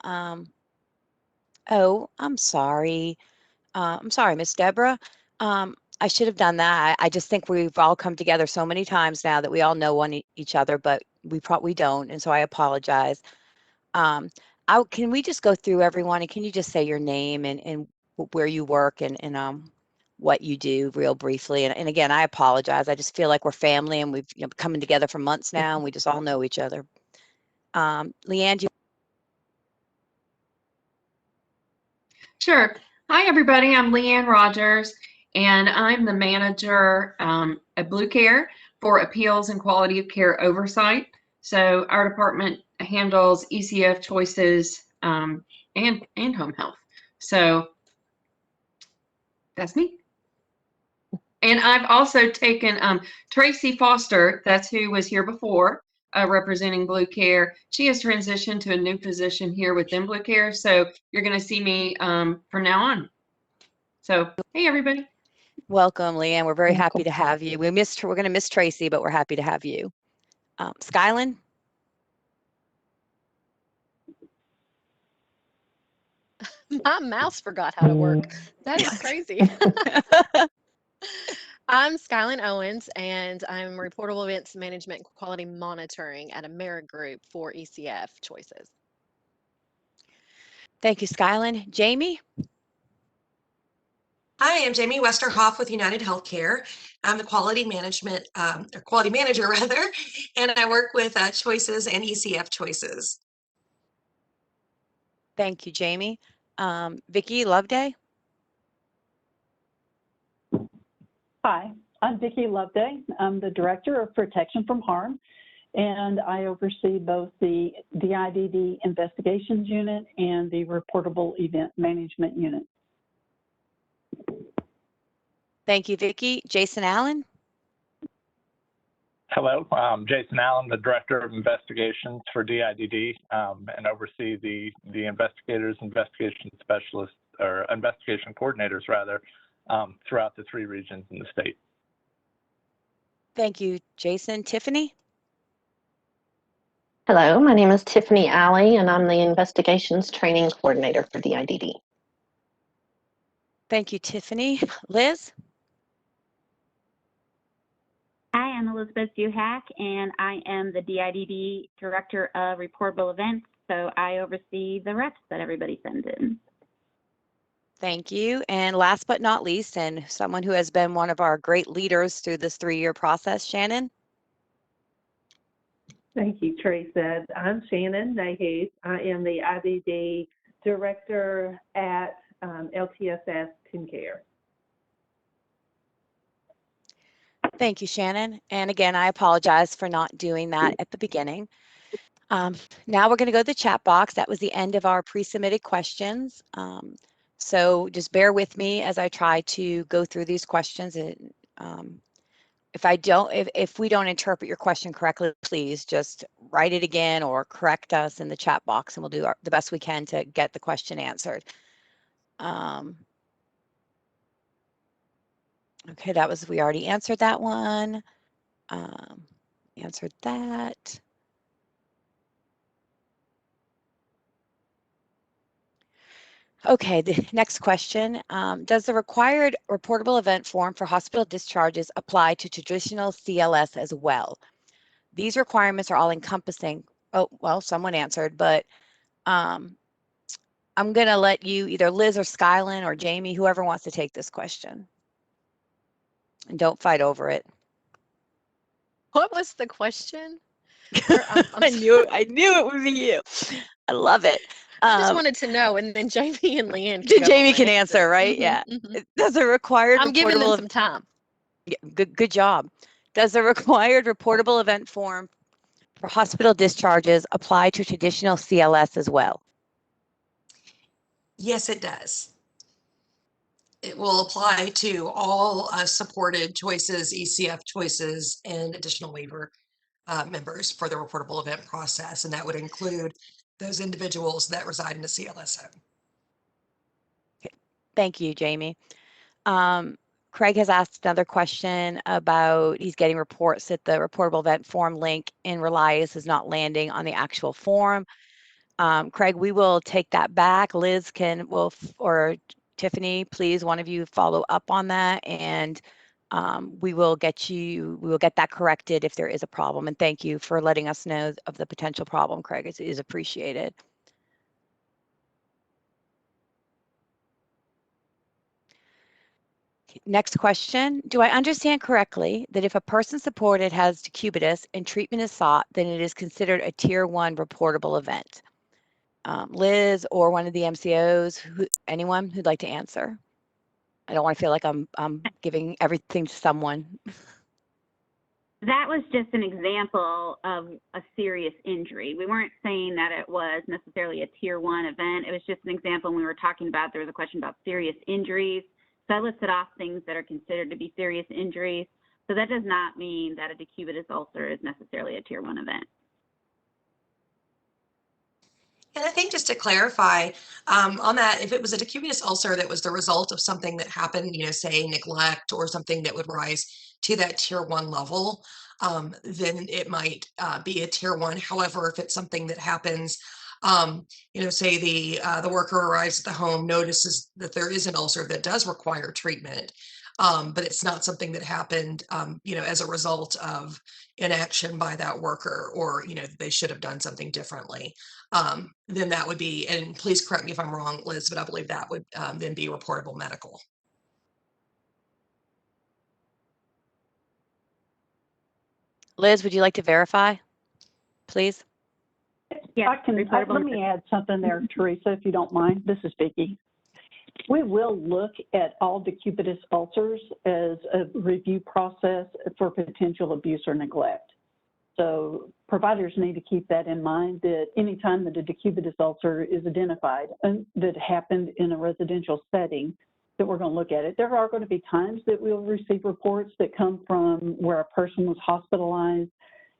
Oh, I'm sorry. Miss Deborah. I should have done that. I just think we've all come together so many times now that we all know each other, but we don't, and so I apologize. Can we just go through everyone, and can you just say your name and where you work and what you do real briefly? And again, I apologize. I just feel like we're family, and we've coming together for months now, and we just all know each other. Leanne, do you Sure. Hi, everybody. I'm Leanne Rogers, and I'm the manager at Blue Care for Appeals and Quality of Care Oversight. So our department handles ECF choices and home health. So that's me. And I've also taken Tracy Foster, that's who was here before, representing Blue Care. She has transitioned to a new position here within Blue Care. So you're going to see me from now on. So, hey, everybody. welcome, Leanne. We're very happy to have you. We're going to miss Tracy, but we're happy to have you. Skyland? My mouse forgot how to work. That is crazy. I'm Skyline Owens, and I'm Reportable Events Management and Quality Monitoring at AmeriGroup for ECF Choices. Thank you, Skyland. Jamie? Hi, I'm Jamie Westerhoff with United Healthcare. I'm the quality management, or quality manager rather, and I work with Choices and ECF Choices. Thank you, Jamie. Vicki Loveday? Hi, I'm Vicki Loveday. I'm the Director of Protection from Harm, and I oversee both the DIDD Investigations Unit and the Reportable Event Management Unit. Thank you, Vicki. Jason Allen? Hello, I'm Jason Allen, the Director of Investigations for DIDD, and oversee the investigators, investigation specialists, or investigation coordinators rather, throughout the 3 regions in the state. Thank you, Jason. Tiffany? Hello, my name is Tiffany Alley, and I'm the Investigations Training Coordinator for DIDD. Thank you, Tiffany. Liz? Hi, I'm Elizabeth Duhack, and I am the DIDD Director of Reportable Events, so I oversee the reps that everybody sends in. Thank you. And last but not least, and someone who has been one of our great leaders through this 3-year process, Shannon. Thank you, Teresa. I'm Shannon Nahus. I am the IDD Director at LTSS TennCare. Thank you, Shannon. And again, I apologize for not doing that at the beginning. Now we're going to go to the chat box. That was the end of our pre-submitted questions. So just bear with me as I try to go through these questions. And if we don't interpret your question correctly, please just write it again or correct us in the chat box, and we'll do the best we can to get the question answered. Okay, we already answered that one. Answered that. Okay, the next question. Does the required reportable event form for hospital discharges apply to traditional CLS as well? These requirements are all encompassing. Oh, well, someone answered, but I'm going to let you, either Liz or Skylin or Jamie, whoever wants to take this question. And don't fight over it. What was the question? I knew it would be you. I love it. I just wanted to know, and then Jamie and Leanne Then Jamie can answer, right? Yeah. Does the required I'm giving them some time. Yeah, good job. Does the required reportable event form for hospital discharges apply to traditional CLS as well? Yes, it does. It will apply to all supported choices, ECF choices, and additional waiver members for the reportable event process, and that would include those individuals that reside in a CLSO. Okay. Thank you, Jamie. Craig has asked another question about he's getting reports that the reportable event form link in Relias is not landing on the actual form. Craig, we will take that back. Liz or Tiffany, please, one of you follow up on that, and we will get that corrected if there is a problem. And thank you for letting us know of the potential problem, Craig. It is appreciated. Next question. Do I understand correctly that if a person supported has decubitus and treatment is sought, then it is considered a tier 1 reportable event? Liz or one of the MCOs, anyone who'd like to answer? I don't want to feel like I'm giving everything to someone. That was just an example of a serious injury. We weren't saying that it was necessarily a tier 1 event. It was just an example when we were talking about, there was a question about serious injuries. So I listed off things that are considered to be serious injuries. So that does not mean that a decubitus ulcer is necessarily a tier 1 event. And I think just to clarify on that, if it was a decubitus ulcer that was the result of something that happened, say neglect or something that would rise to that tier 1 level, then it might be a tier 1. However, if it's something that happens, say the worker arrives at the home, notices that there is an ulcer that does require treatment, but it's not something that happened, as a result of inaction by that worker, or, they should have done something differently. Then that would be, and please correct me if I'm wrong, Liz, but I believe that would then be reportable medical. Liz, would you like to verify, please? Yeah, let me add something there, Teresa, if you don't mind. This is Vicki. We will look at all decubitus ulcers as a review process for potential abuse or neglect. So providers need to keep that in mind, that anytime that a decubitus ulcer is identified and that happened in a residential setting, that we're going to look at it. There are going to be times that we'll receive reports that come from where a person was hospitalized,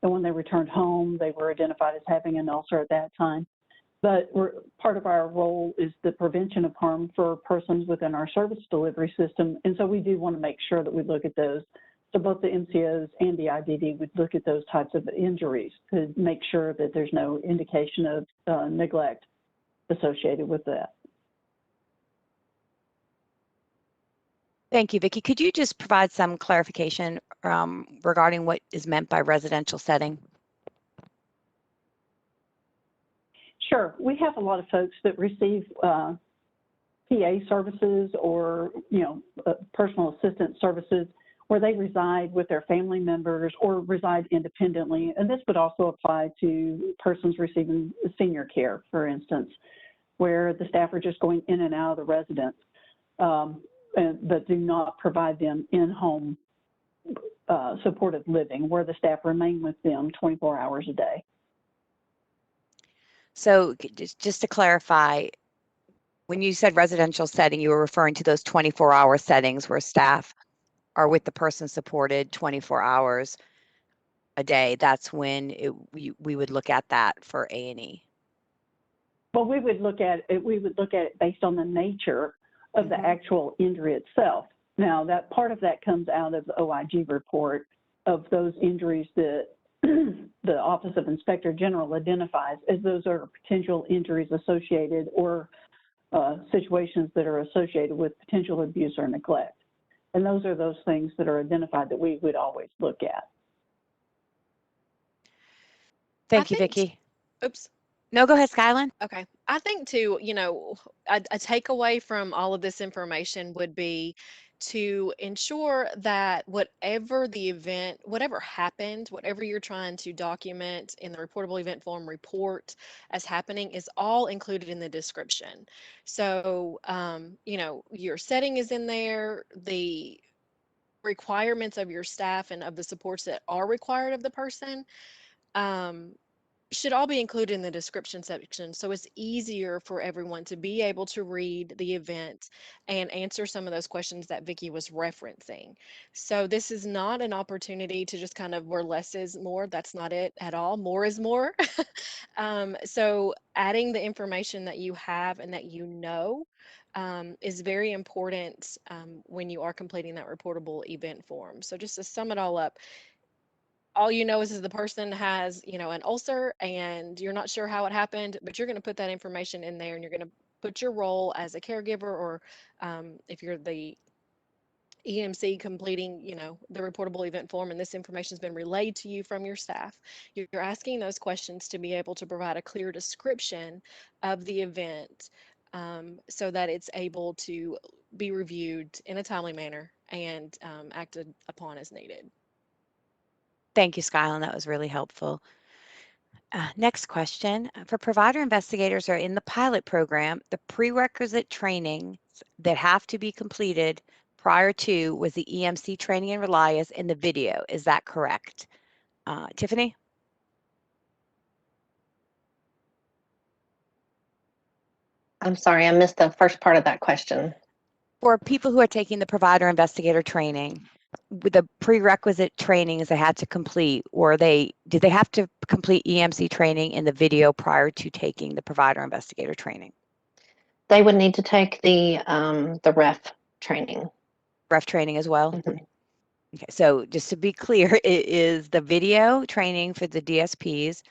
and when they returned home, they were identified as having an ulcer at that time. But part of our role is the prevention of harm for persons within our service delivery system, and so we do want to make sure that we look at those. So both the MCOs and the IDD would look at those types of injuries to make sure that there's no indication of neglect associated with that. Thank you, Vicki. Could you just provide some clarification regarding what is meant by residential setting? Sure. We have a lot of folks that receive PA services or, personal assistant services where they reside with their family members or reside independently. And this would also apply to persons receiving senior care, for instance, where the staff are just going in and out of the residence, but do not provide them in-home supportive living, where the staff remain with them 24 hours a day. So just to clarify, when you said residential setting, you were referring to those 24-hour settings where staff are with the person supported 24 hours a day. That's when we would look at that for A&E. Well, we would look at it based on the nature of the actual injury itself. Now, that part of that comes out of the OIG report of those injuries that the Office of Inspector General identifies as those are potential injuries associated or situations that are associated with potential abuse or neglect. And those are those things that are identified that we would always look at. Thank you, Vicki. Oops. No, go ahead, Skylin. Okay. I think too, a takeaway from all of this information would be to ensure that whatever the event, whatever happened, whatever you're trying to document in the reportable event form report as happening is all included in the description. So, your setting is in there, the requirements of your staff and of the supports that are required of the person. Should all be included in the description section, so it's easier for everyone to be able to read the event and answer some of those questions that Vicki was referencing. So this is not an opportunity to just kind of where less is more. That's not it at all. More is more. So adding the information that you have and that is very important when you are completing that reportable event form. So just to sum it all up, all you know is the person has, an ulcer and you're not sure how it happened, but you're going to put that information in there and you're going to put your role as a caregiver or if you're the EMC completing, the reportable event form and this information has been relayed to you from your staff. You're asking those questions to be able to provide a clear description of the event so that it's able to be reviewed in a timely manner and acted upon as needed. Thank you, Skylin. That was really helpful. Next question. For provider investigators who are in the pilot program, the prerequisite trainings that have to be completed prior to was the EMC training and Relias in the video. Is that correct? Tiffany? I'm sorry, I missed the first part of that question. For people who are taking the provider investigator training, with the prerequisite trainings they had to complete, did they have to complete EMC training in the video prior to taking the provider investigator training? They would need to take the REF training. REF training as well? Mm-hmm. Okay, so just to be clear, it is the video training for the DSPs,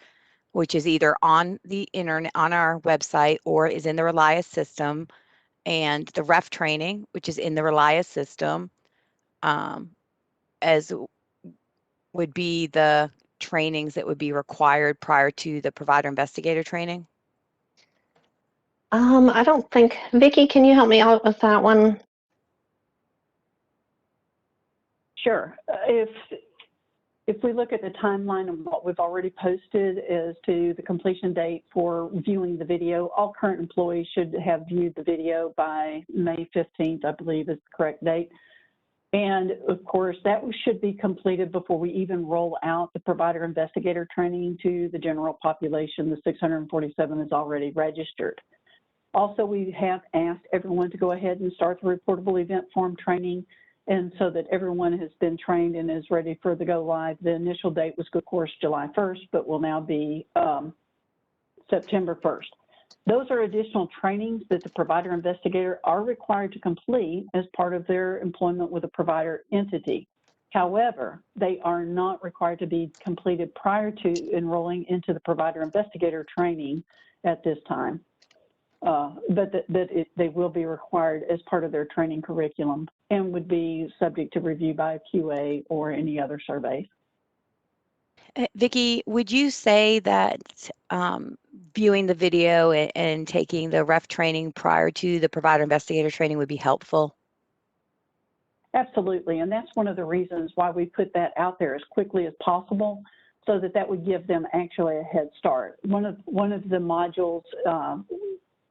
which is either on the internet, on our website, or is in the Relias system, and the REF training, which is in the Relias system, as would be the trainings that would be required prior to the provider investigator training? I don't think, Vicki, can you help me out with that one? Sure. If we look at the timeline of what we've already posted as to the completion date for viewing the video, all current employees should have viewed the video by May 15th, I believe is the correct date. And of course, that should be completed before we even roll out the provider investigator training to the general population. The 647 is already registered. Also, we have asked everyone to go ahead and start the reportable event form training, and so that everyone has been trained and is ready for the go live. The initial date was, of course, July 1st, but will now be September 1st. Those are additional trainings that the provider investigator are required to complete as part of their employment with a provider entity. However, they are not required to be completed prior to enrolling into the provider investigator training at this time. But they will be required as part of their training curriculum and would be subject to review by a QA or any other survey. Vicki, would you say that viewing the video and taking the ref training prior to the provider investigator training would be helpful? Absolutely, and that's one of the reasons why we put that out there as quickly as possible, so that that would give them actually a head start. One of the modules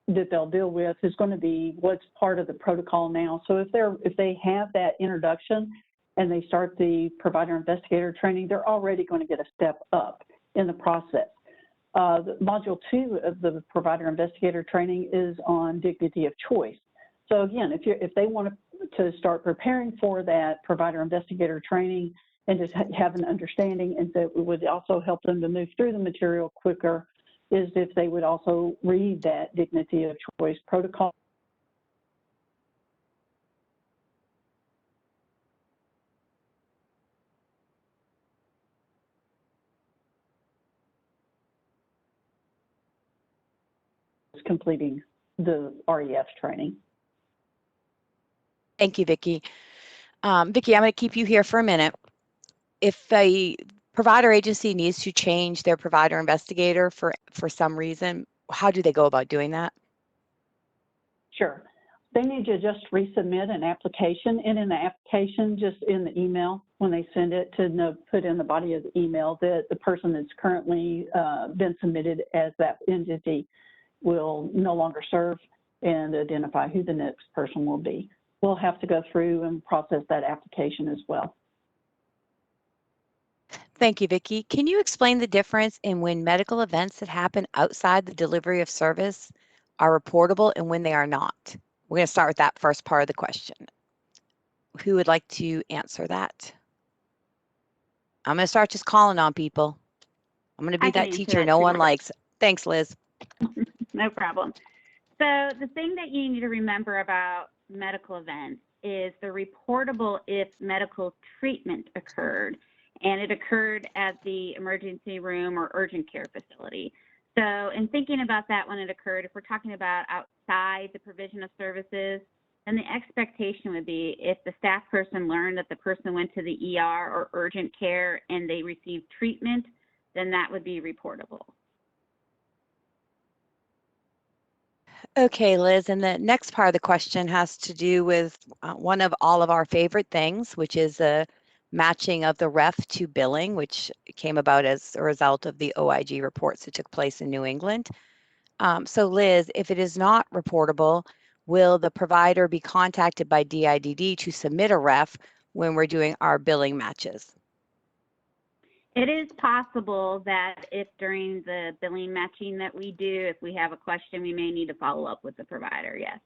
that they'll deal with is going to be what's part of the protocol now. So if they have that introduction and they start the provider investigator training, they're already going to get a step up in the process. The module 2 of the provider investigator training is on dignity of choice. So again, if they want to start preparing for that provider investigator training and just have an understanding, and that it would also help them to move through the material quicker, is if they would also read that dignity of choice protocol. Completing the REF training. Thank you, Vicki. Vicki, I'm going to keep you here for a minute. If a provider agency needs to change their provider investigator for some reason, how do they go about doing that? Sure. They need to just resubmit an application, and in the application, just in the email, when they send it, to put in the body of the email that the person that's currently been submitted as that entity will no longer serve, and identify who the next person will be. We'll have to go through and process that application as well. Thank you, Vicki. Can you explain the difference in when medical events that happen outside the delivery of service are reportable and when they are not? We're going to start with that first part of the question. Who would like to answer that? I'm going to start just calling on people. I'm going to be that teacher no one likes. Thanks, Liz. No problem. So the thing that you need to remember about medical events is they're reportable if medical treatment occurred, and it occurred at the emergency room or urgent care facility. So in thinking about that when it occurred, if we're talking about outside the provision of services, then the expectation would be if the staff person learned that the person went to the ER or urgent care and they received treatment, then that would be reportable. Okay, Liz, and the next part of the question has to do with one of all of our favorite things, which is the matching of the ref to billing, which came about as a result of the OIG reports that took place in New England. So Liz, if it is not reportable, will the provider be contacted by DIDD to submit a ref when we're doing our billing matches? It is possible that if during the billing matching that we do, if we have a question, we may need to follow up with the provider, yes.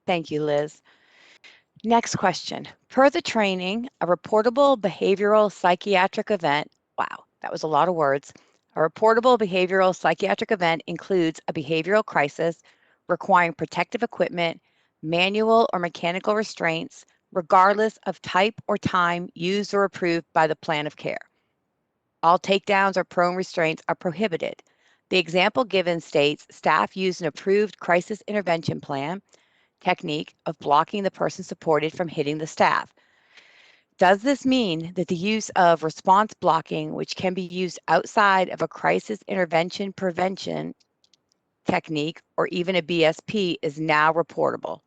Thank you, Liz. Next question. Per the training, a reportable behavioral psychiatric event, wow, that was a lot of words. A reportable behavioral psychiatric event includes a behavioral crisis requiring protective equipment, manual or mechanical restraints, regardless of type or time used or approved by the plan of care. All takedowns or prone restraints are prohibited. The example given states staff use an approved crisis intervention plan technique of blocking the person supported from hitting the staff. Does this mean that the use of response blocking, which can be used outside of a crisis intervention prevention technique or even a BSP, is now reportable?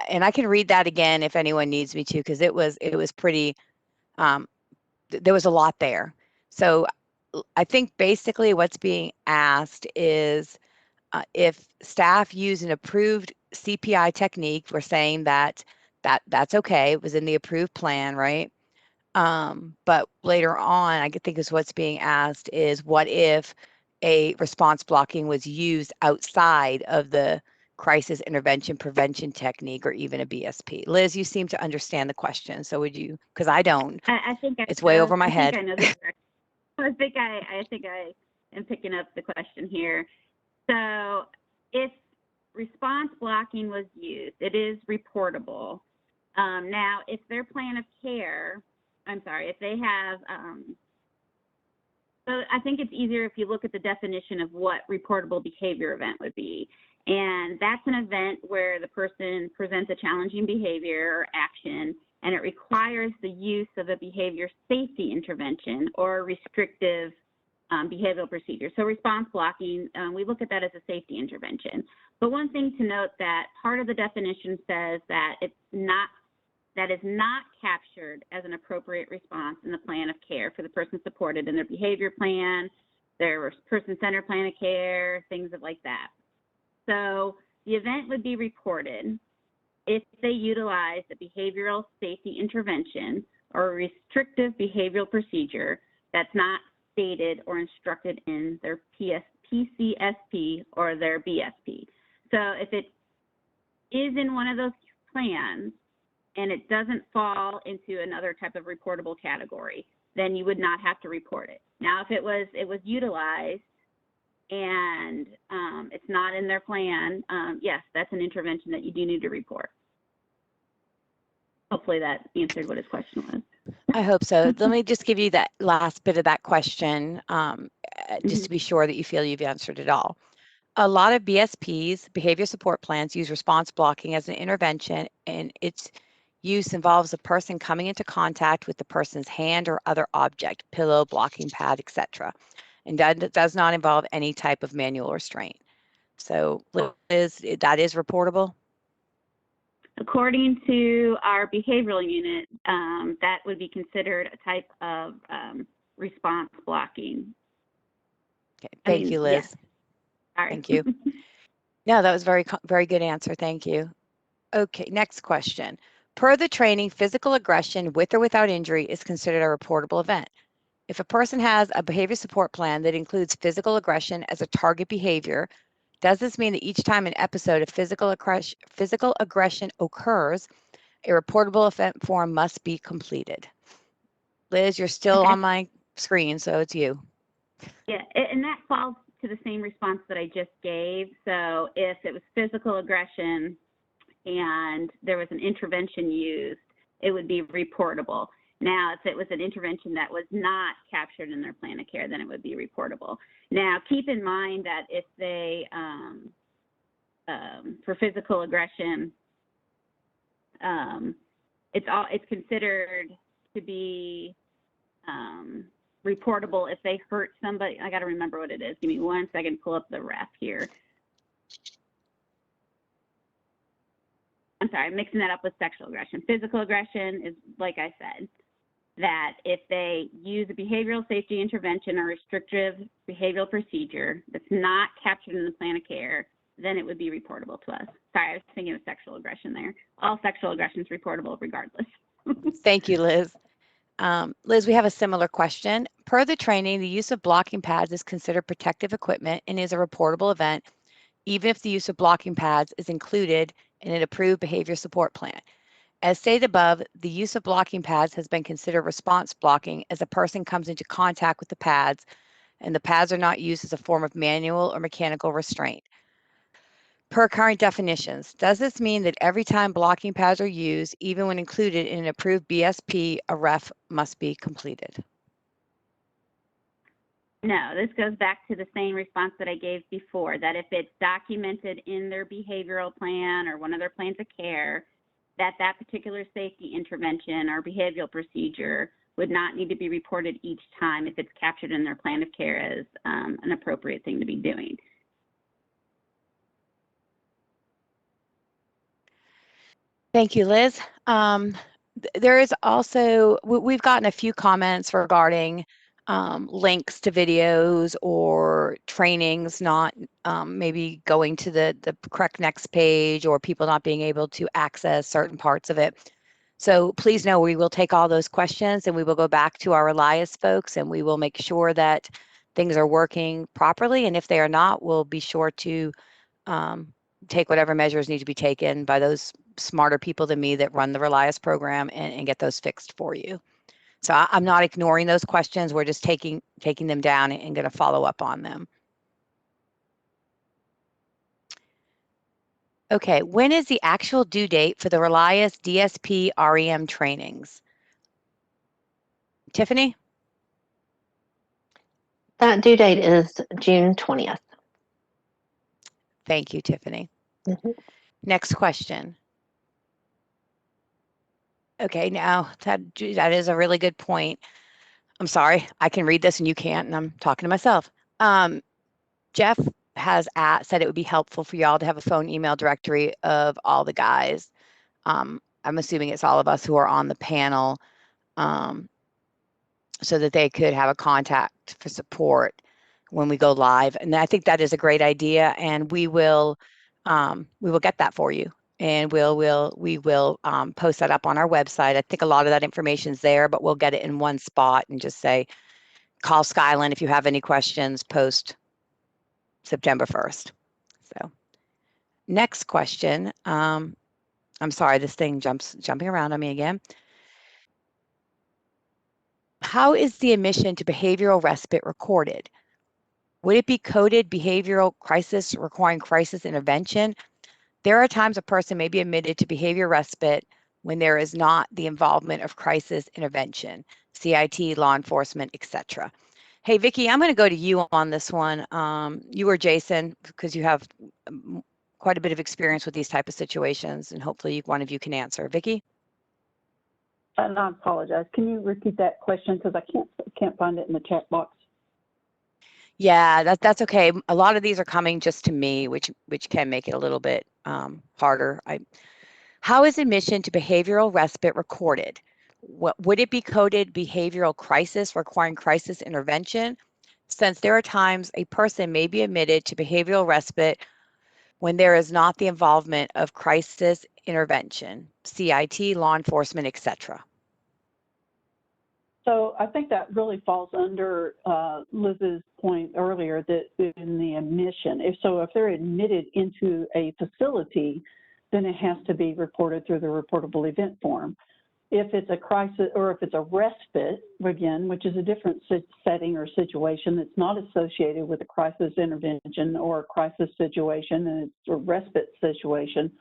And I can read that again if anyone needs me to, because it was pretty, there was a lot there. So I think basically what's being asked is if staff use an approved CPI technique, we're saying that that's okay. It was in the approved plan, right? But later on, I think is what's being asked is what if a response blocking was used outside of the crisis intervention prevention technique or even a BSP? Liz, you seem to understand the question. So would you, because I don't, I think it's way over my head. I know the I think I am picking up the question here. So if response blocking was used, it is reportable. Now, if their plan of care, if they have So I think it's easier if you look at the definition of what reportable behavior event would be. And that's an event where the person presents a challenging behavior or action, and it requires the use of a behavior safety intervention or a restrictive behavioral procedure. So response blocking, we look at that as a safety intervention. But one thing to note that part of the definition says that that is not captured as an appropriate response in the plan of care for the person supported in their behavior plan, their person-centered plan of care, things like that. So the event would be reported if they utilize a behavioral safety intervention or a restrictive behavioral procedure that's not stated or instructed in their PCSP or their BSP. So if it is in one of those plans and it doesn't fall into another type of reportable category, then you would not have to report it. Now, if it was utilized and it's not in their plan, yes, that's an intervention that you do need to report. Hopefully that answered what his question was. I hope so. Let me just give you that last bit of that question, just to be sure that you feel you've answered it all. A lot of BSPs, behavior support plans, use response blocking as an intervention, and its use involves a person coming into contact with the person's hand or other object, pillow, blocking pad, etc., and that does not involve any type of manual restraint. So, Liz, that is reportable? According to our behavioral unit, that would be considered a type of response blocking. Okay. Thank you, Liz. Yes. Sorry. Thank you. No, that was very good answer. Thank you. Okay, next question. Per the training, physical aggression with or without injury is considered a reportable event. If a person has a behavior support plan that includes physical aggression as a target behavior, does this mean that each time an episode of physical aggression occurs, a reportable event form must be completed? Liz, you're still on my screen, so it's you. Yeah, and that falls to the same response that I just gave. So if it was physical aggression and there was an intervention used, it would be reportable. Now, if it was an intervention that was not captured in their plan of care, then it would be reportable. Now, keep in mind that if they, for physical aggression, it's considered to be reportable if they hurt somebody. I got to remember what it is. Give me 1 second to pull up the ref here. I'm sorry, I'm mixing that up with sexual aggression. Physical aggression is, like I said, that if they use a behavioral safety intervention or restrictive behavioral procedure that's not captured in the plan of care, then it would be reportable to us. Sorry, I was thinking of sexual aggression there. All sexual aggression is reportable regardless. Thank you, Liz. Liz, we have a similar question. Per the training, the use of blocking pads is considered protective equipment and is a reportable event, even if the use of blocking pads is included in an approved behavior support plan. As stated above, the use of blocking pads has been considered response blocking as a person comes into contact with the pads, and the pads are not used as a form of manual or mechanical restraint. Per current definitions, does this mean that every time blocking pads are used, even when included in an approved BSP, a ref must be completed? No, this goes back to the same response that I gave before, that if it's documented in their behavioral plan or one of their plans of care, that particular safety intervention or behavioral procedure would not need to be reported each time if it's captured in their plan of care as an appropriate thing to be doing. Thank you, Liz. There is also, we've gotten a few comments regarding links to videos or trainings not maybe going to the correct next page, or people not being able to access certain parts of it. So please know we will take all those questions and we will go back to our Relias folks and we will make sure that things are working properly. And if they are not, we'll be sure to take whatever measures need to be taken by those smarter people than me that run the Relias program and get those fixed for you. So I'm not ignoring those questions. We're just taking them down and going to follow up on them. Okay, when is the actual due date for the Relias DSP REM trainings? Tiffany? That due date is June 20th. Thank you, Tiffany. Mhm. Next question. Okay, now that is a really good point. I'm sorry, I can read this and you can't, and I'm talking to myself. Jeff has said it would be helpful for y'all to have a phone email directory of all the guys. I'm assuming it's all of us who are on the panel, so that they could have a contact for support when we go live. And I think that is a great idea, and we will get that for you. And we will post that up on our website. I think a lot of that information is there, but we'll get it in one spot and just say, call Skyline if you have any questions post September 1st. So next question. I'm sorry, this thing jumping around on me again. How is the admission to behavioral respite recorded? Would it be coded behavioral crisis requiring crisis intervention? There are times a person may be admitted to behavior respite when there is not the involvement of crisis intervention, CIT, law enforcement, etc. Hey, Vicki, I'm going to go to you on this one. You or Jason, because you have quite a bit of experience with these type of situations, and hopefully one of you can answer. Vicki? And I apologize. Can you repeat that question, because I can't find it in the chat box? Yeah, that's okay. A lot of these are coming just to me, which can make it a little bit harder. How is admission to behavioral respite recorded? Would it be coded behavioral crisis requiring crisis intervention? Since there are times a person may be admitted to behavioral respite when there is not the involvement of crisis intervention, CIT, law enforcement, etc. So I think that really falls under Liz's point earlier that in the admission, if they're admitted into a facility, then it has to be reported through the reportable event form. If it's a crisis or if it's a respite, again, which is a different setting or situation that's not associated with a crisis intervention or a crisis situation, and it's a respite situation,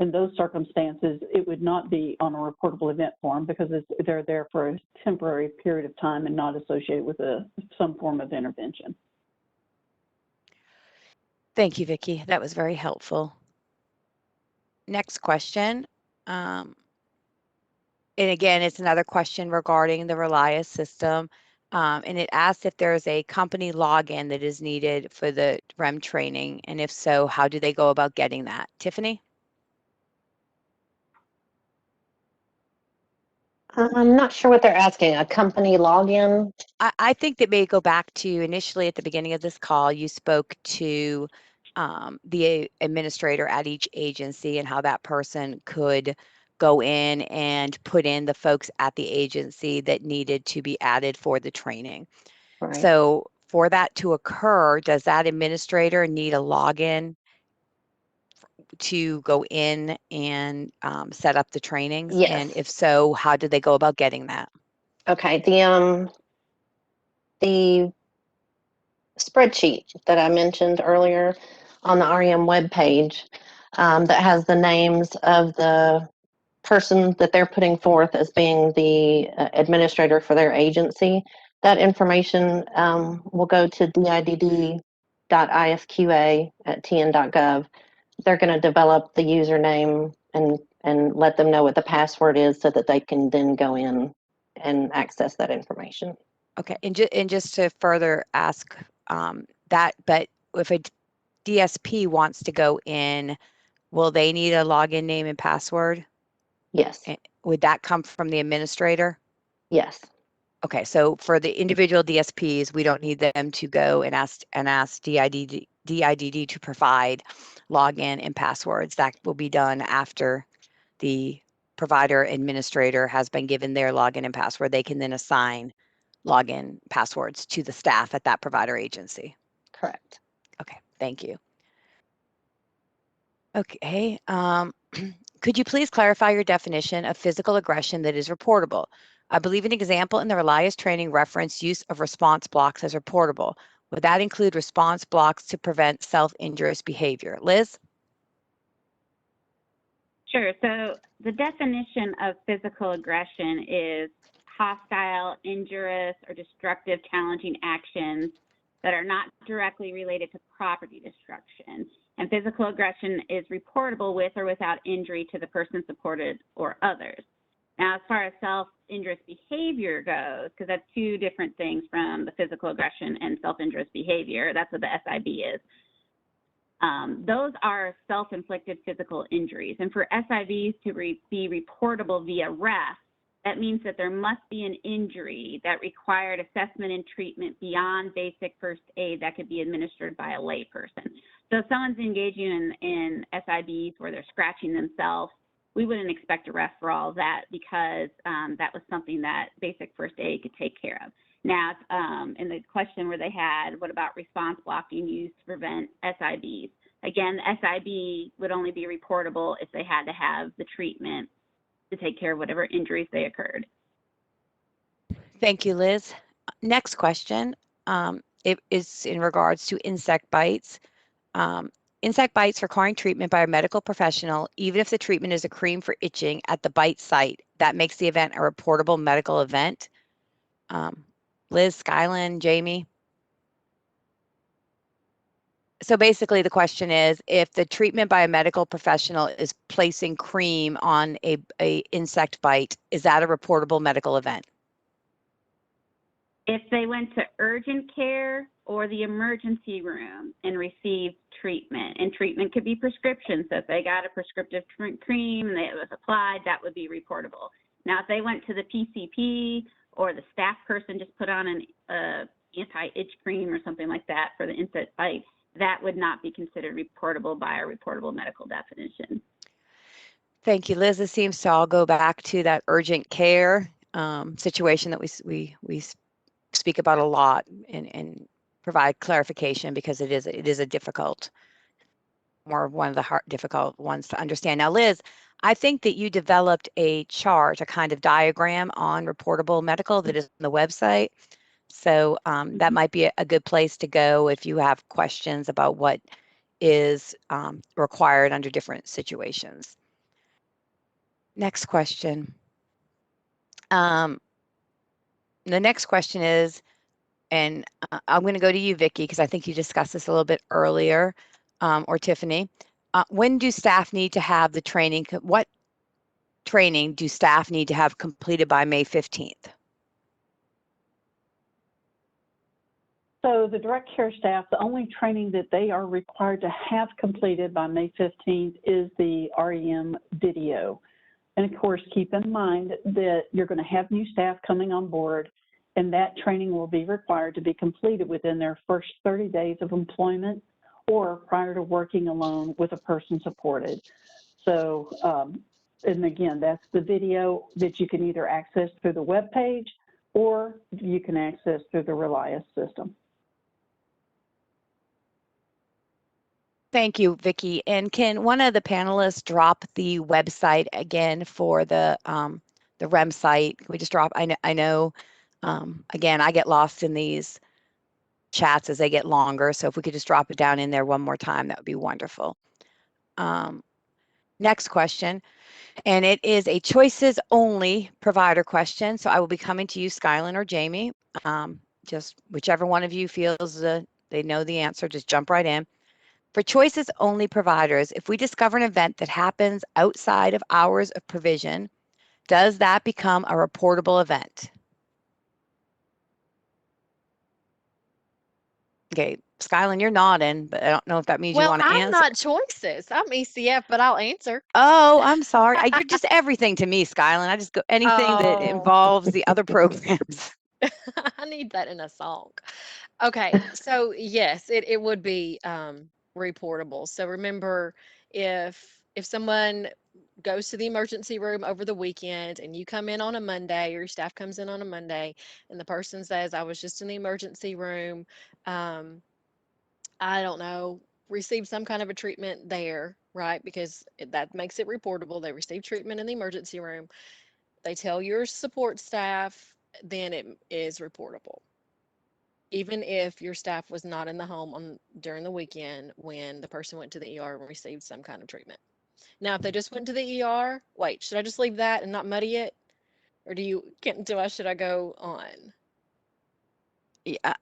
in those circumstances, it would not be on a reportable event form because they're there for a temporary period of time and not associated with some form of intervention. Thank you, Vicki. That was very helpful. Next question. And again, it's another question regarding the Relias system. And it asks if there's a company login that is needed for the REM training. And if so, how do they go about getting that? Tiffany? I'm not sure what they're asking. A company login? I think that may go back to initially at the beginning of this call, you spoke to the administrator at each agency and how that person could go in and put in the folks at the agency that needed to be added for the training. Right. So for that to occur, does that administrator need a login to go in and set up the trainings? Yes. And if so, how do they go about getting that? Okay. The spreadsheet that I mentioned earlier on the REM webpage that has the names of the person that they're putting forth as being the administrator for their agency, that information will go to didd.isqa@tn.gov. They're going to develop the username and let them know what the password is so that they can then go in and access that information. Okay, and just to further ask that, but if a DSP wants to go in, will they need a login name and password? Yes. Would that come from the administrator? Yes. Okay, so for the individual DSPs, we don't need them to go and ask DIDD to provide login and passwords. That will be done after the provider administrator has been given their login and password. They can then assign login passwords to the staff at that provider agency. Correct. Okay, thank you. Okay, could you please clarify your definition of physical aggression that is reportable? I believe an example in the Relias training referenced use of response blocks as reportable. Would that include response blocks to prevent self-injurious behavior? Liz? Sure. So the definition of physical aggression is hostile, injurious, or destructive challenging actions that are not directly related to property destruction. And physical aggression is reportable with or without injury to the person supported or others. Now, as far as self-injurious behavior goes, because that's two different things from the physical aggression and self-injurious behavior, that's what the SIB is. Those are self-inflicted physical injuries. And for SIVs to be reportable via REF, that means that there must be an injury that required assessment and treatment beyond basic first aid that could be administered by a layperson. So if someone's engaging in SIBs where they're scratching themselves, we wouldn't expect a REF for all that because that was something that basic first aid could take care of. Now, in the question where they had, what about response blocking used to prevent SIBs? Again, the SIB would only be reportable if they had to have the treatment to take care of whatever injuries they occurred. Thank you, Liz. Next question. It is in regards to insect bites. Insect bites requiring treatment by a medical professional, even if the treatment is a cream for itching at the bite site, that makes the event a reportable medical event. Liz, Skyland, Jamie. So basically the question is, if the treatment by a medical professional is placing cream on a insect bite, is that a reportable medical event? If they went to urgent care or the emergency room and received treatment, and treatment could be prescription, so if they got a prescriptive cream and it was applied, that would be reportable. Now, if they went to the PCP or the staff person just put on an anti-itch cream or something like that for the insect bite, that would not be considered reportable by a reportable medical definition. Thank you, Liz. It seems to all go back to that urgent care situation that we speak about a lot and provide clarification because it is a difficult, one of the difficult ones to understand. Now, Liz, I think that you developed a chart, a kind of diagram on reportable medical that is on the website. So that might be a good place to go if you have questions about what is required under different situations. Next question. The next question is, and I'm going to go to you, Vicki, because I think you discussed this a little bit earlier, or Tiffany. When do staff need to have the training? What training do staff need to have completed by May 15th? So the direct care staff, the only training that they are required to have completed by May 15th is the REM video. And of course, keep in mind that you're going to have new staff coming on board, and that training will be required to be completed within their first 30 days of employment or prior to working alone with a person supported. So, and again, that's the video that you can either access through the web page or you can access through the Relias system. Thank you, Vicki. And can one of the panelists drop the website again for the REM site? Can we just drop? I know. Again, I get lost in these chats as they get longer. So if we could just drop it down in there one more time, that would be wonderful. Next question, and it is a choices only provider question. So I will be coming to you, Skyland or Jamie. Just whichever one of you feels they know the answer, just jump right in. For choices only providers, if we discover an event that happens outside of hours of provision, does that become a reportable event? Okay, Skyland, you're nodding, but I don't know if that means you want to answer. I'm not choices. I'm ECF, but I'll answer. Oh, I'm sorry. You're just everything to me, Skyland. I just go anything that involves the other programs. I need that in a song. Okay, so yes, it would be reportable. So remember, if someone goes to the emergency room over the weekend and you come in on a Monday, or your staff comes in on a Monday, and the person says, I was just in the emergency room, I don't know, received some kind of a treatment there, right? Because that makes it reportable. They received treatment in the emergency room. They tell your support staff, then it is reportable. Even if your staff was not in the home during the weekend when the person went to the ER and received some kind of treatment. Now, if they just went to the ER, wait, should I just leave that and not muddy it? Or should I go on? Yeah,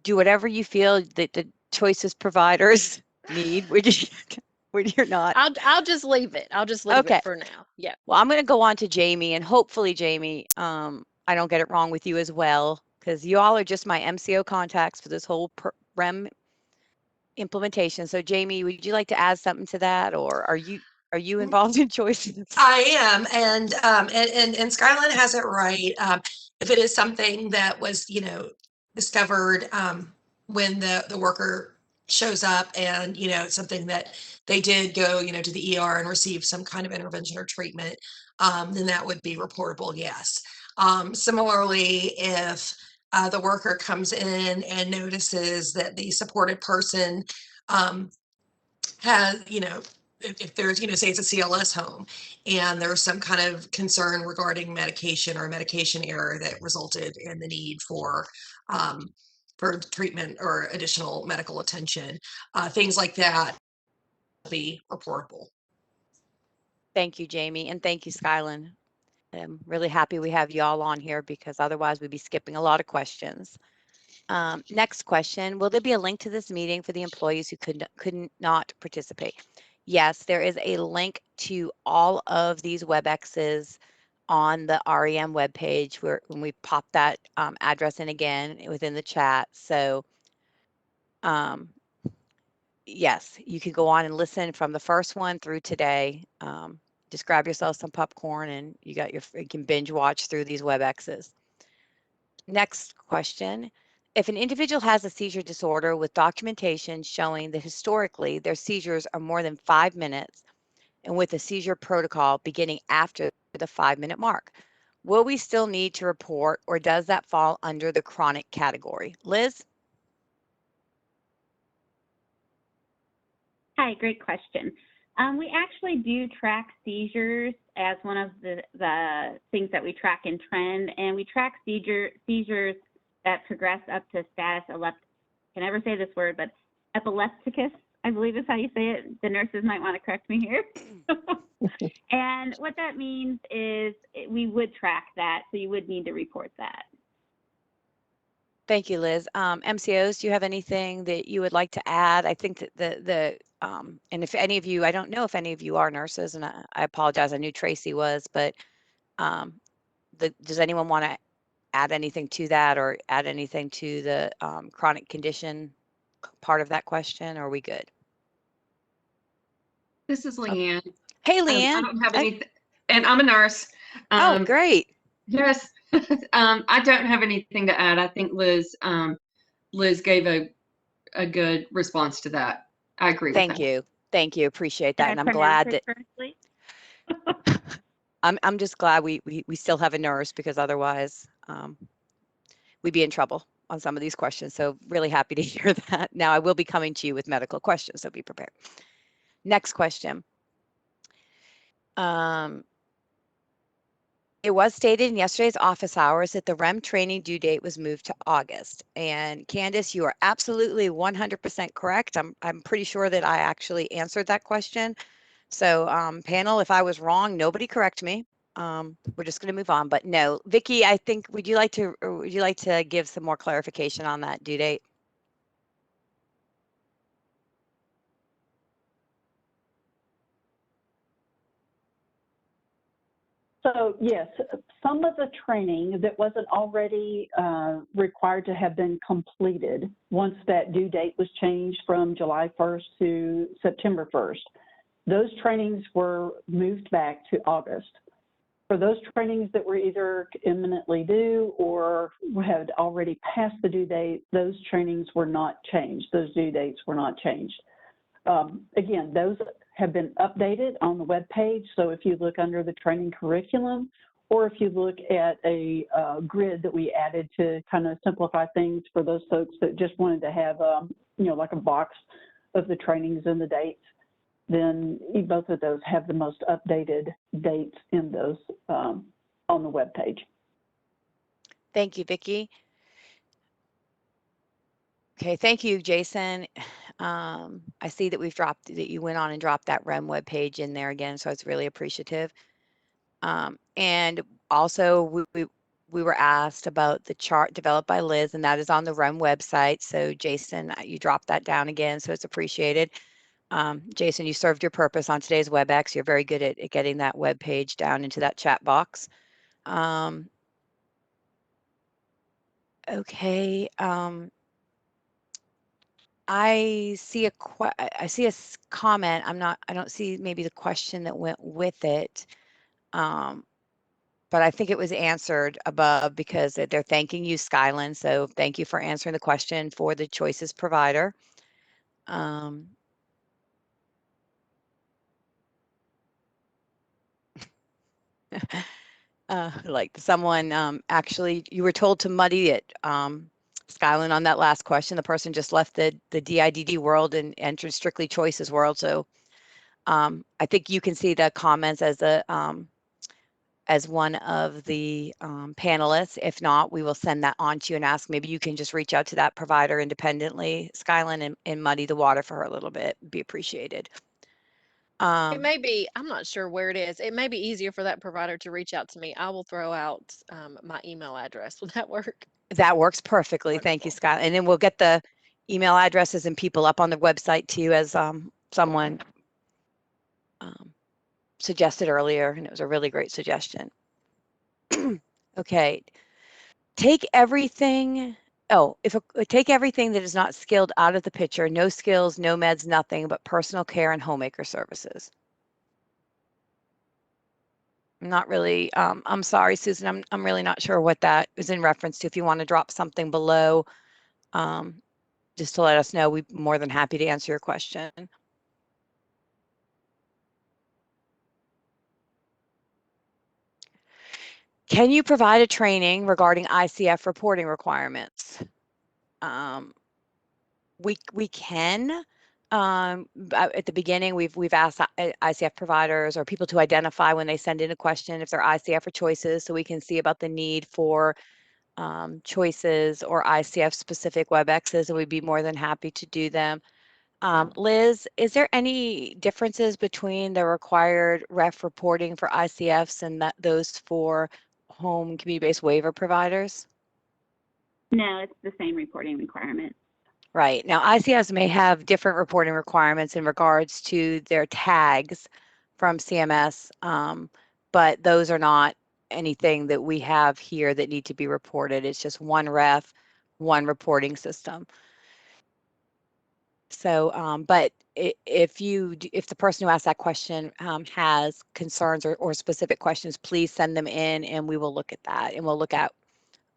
do whatever you feel that the choices providers need when you're not. I'll just leave it. I'll just leave Okay. it for now. Yeah. Well, I'm going to go on to Jamie, and hopefully, Jamie, I don't get it wrong with you as well, because you all are just my MCO contacts for this whole REM implementation. So, Jamie, would you like to add something to that, or are you involved in choices? I am, and Skyline has it right. If it is something that was, discovered when the worker shows up, and it's something that they did go, to the ER and receive some kind of intervention or treatment, then that would be reportable. Yes. Similarly, if the worker comes in and notices that the supported person has, if there's, say it's a CLS home and there's some kind of concern regarding medication or medication error that resulted in the need for treatment or additional medical attention, things like that be reportable. Thank you, Jamie, and thank you, Skyland. I'm really happy we have you all on here, because otherwise we'd be skipping a lot of questions. Next question, will there be a link to this meeting for the employees who could not participate? Yes, there is a link to all of these WebExes on the REM webpage, when we pop that address in again within the chat. So yes, you can go on and listen from the first one through today. Just grab yourself some popcorn and you can binge watch through these WebExes. Next question. If an individual has a seizure disorder with documentation showing that historically their seizures are more than 5 minutes, and with a seizure protocol beginning after the 5-minute mark, will we still need to report, or does that fall under the chronic category? Liz? Hi, great question. We actually do track seizures as one of the things that we track in trend, and we track seizures that progress up to status can never say this word, but epilepticus, I believe is how you say it. The nurses might want to correct me here. And what that means is we would track that, so you would need to report that. Thank you, Liz. MCOs, do you have anything that you would like to add? I think that and if any of you, I don't know if any of you are nurses, and I apologize, I knew Tracy was, but does anyone want to add anything to that, or add anything to the chronic condition part of that question, or are we good? This is Leanne. Hey, I Leanne. don't have anything, and I'm a nurse. Oh, great. Yes. I don't have anything to add. I think Liz gave a good response to that. I agree with that. Thank you. Thank you. Appreciate that. Did And I I'm pronounce glad it that correctly? I'm just glad we still have a nurse, because otherwise we'd be in trouble on some of these questions. So really happy to hear that. Now I will be coming to you with medical questions, so be prepared. Next question. It was stated in yesterday's office hours that the REM training due date was moved to August. And Candace, you are absolutely 100% correct. I'm pretty sure that I actually answered that question. So panel, if I was wrong, nobody correct me. We're just going to move on. But no, Vicki, I think, would you like to give some more clarification on that due date? So yes, some of the training that wasn't already required to have been completed once that due date was changed from July 1st to September 1st, those trainings were moved back to August. For those trainings that were either imminently due or had already passed the due date, those trainings were not changed. Those due dates were not changed. Again, those have been updated on the webpage. So if you look under the training curriculum, or if you look at a grid that we added to kind of simplify things for those folks that just wanted to have, like a box of the trainings and the dates, then both of those have the most updated dates in those on the webpage. Thank you, Vicki. Okay, thank you, Jason. I see that you went on and dropped that REM webpage in there again, so it's really appreciative. And also, we were asked about the chart developed by Liz, and that is on the REM website. So Jason, you dropped that down again, so it's appreciated. Jason, you served your purpose on today's WebEx. You're very good at getting that web page down into that chat box. Okay. I see a comment. I don't see maybe the question that went with it. But I think it was answered above because they're thanking you, Skyland. So thank you for answering the question for the choices provider. Like someone actually, you were told to muddy it, Skyland, on that last question. The person just left the DIDD world and entered strictly choices world. So I think you can see the comments as as one of the panelists. If not, we will send that on to you and ask, maybe you can just reach out to that provider independently, Skyland, and muddy the water for her a little bit. Be appreciated. It may be, I'm not sure where it is. It may be easier for that provider to reach out to me. I will throw out my email address. Will that work? That works perfectly. Wonderful. Thank you, Scott. And then we'll get the email addresses and people up on the website too, as someone suggested earlier, and it was a really great suggestion. Okay. Take everything. Take everything that is not skilled out of the picture. No skills, no meds, nothing but personal care and homemaker services. Not really. I'm sorry, Susan. I'm really not sure what that is in reference to. If you want to drop something below, just to let us know, we're more than happy to answer your question. Can you provide a training regarding ICF reporting requirements? We can. At the beginning, we've asked ICF providers or people to identify when they send in a question if they're ICF or choices, so we can see about the need for choices or ICF specific WebExes, and we'd be more than happy to do them. Liz, is there any differences between the required ref reporting for ICFs and those for home community-based waiver providers? No, it's the same reporting requirement. Right. Now, ICFs may have different reporting requirements in regards to their tags from CMS, but those are not anything that we have here that need to be reported. It's just one ref, one reporting system. So, but if the person who asked that question has concerns or specific questions, please send them in and we will look at that, and we'll look at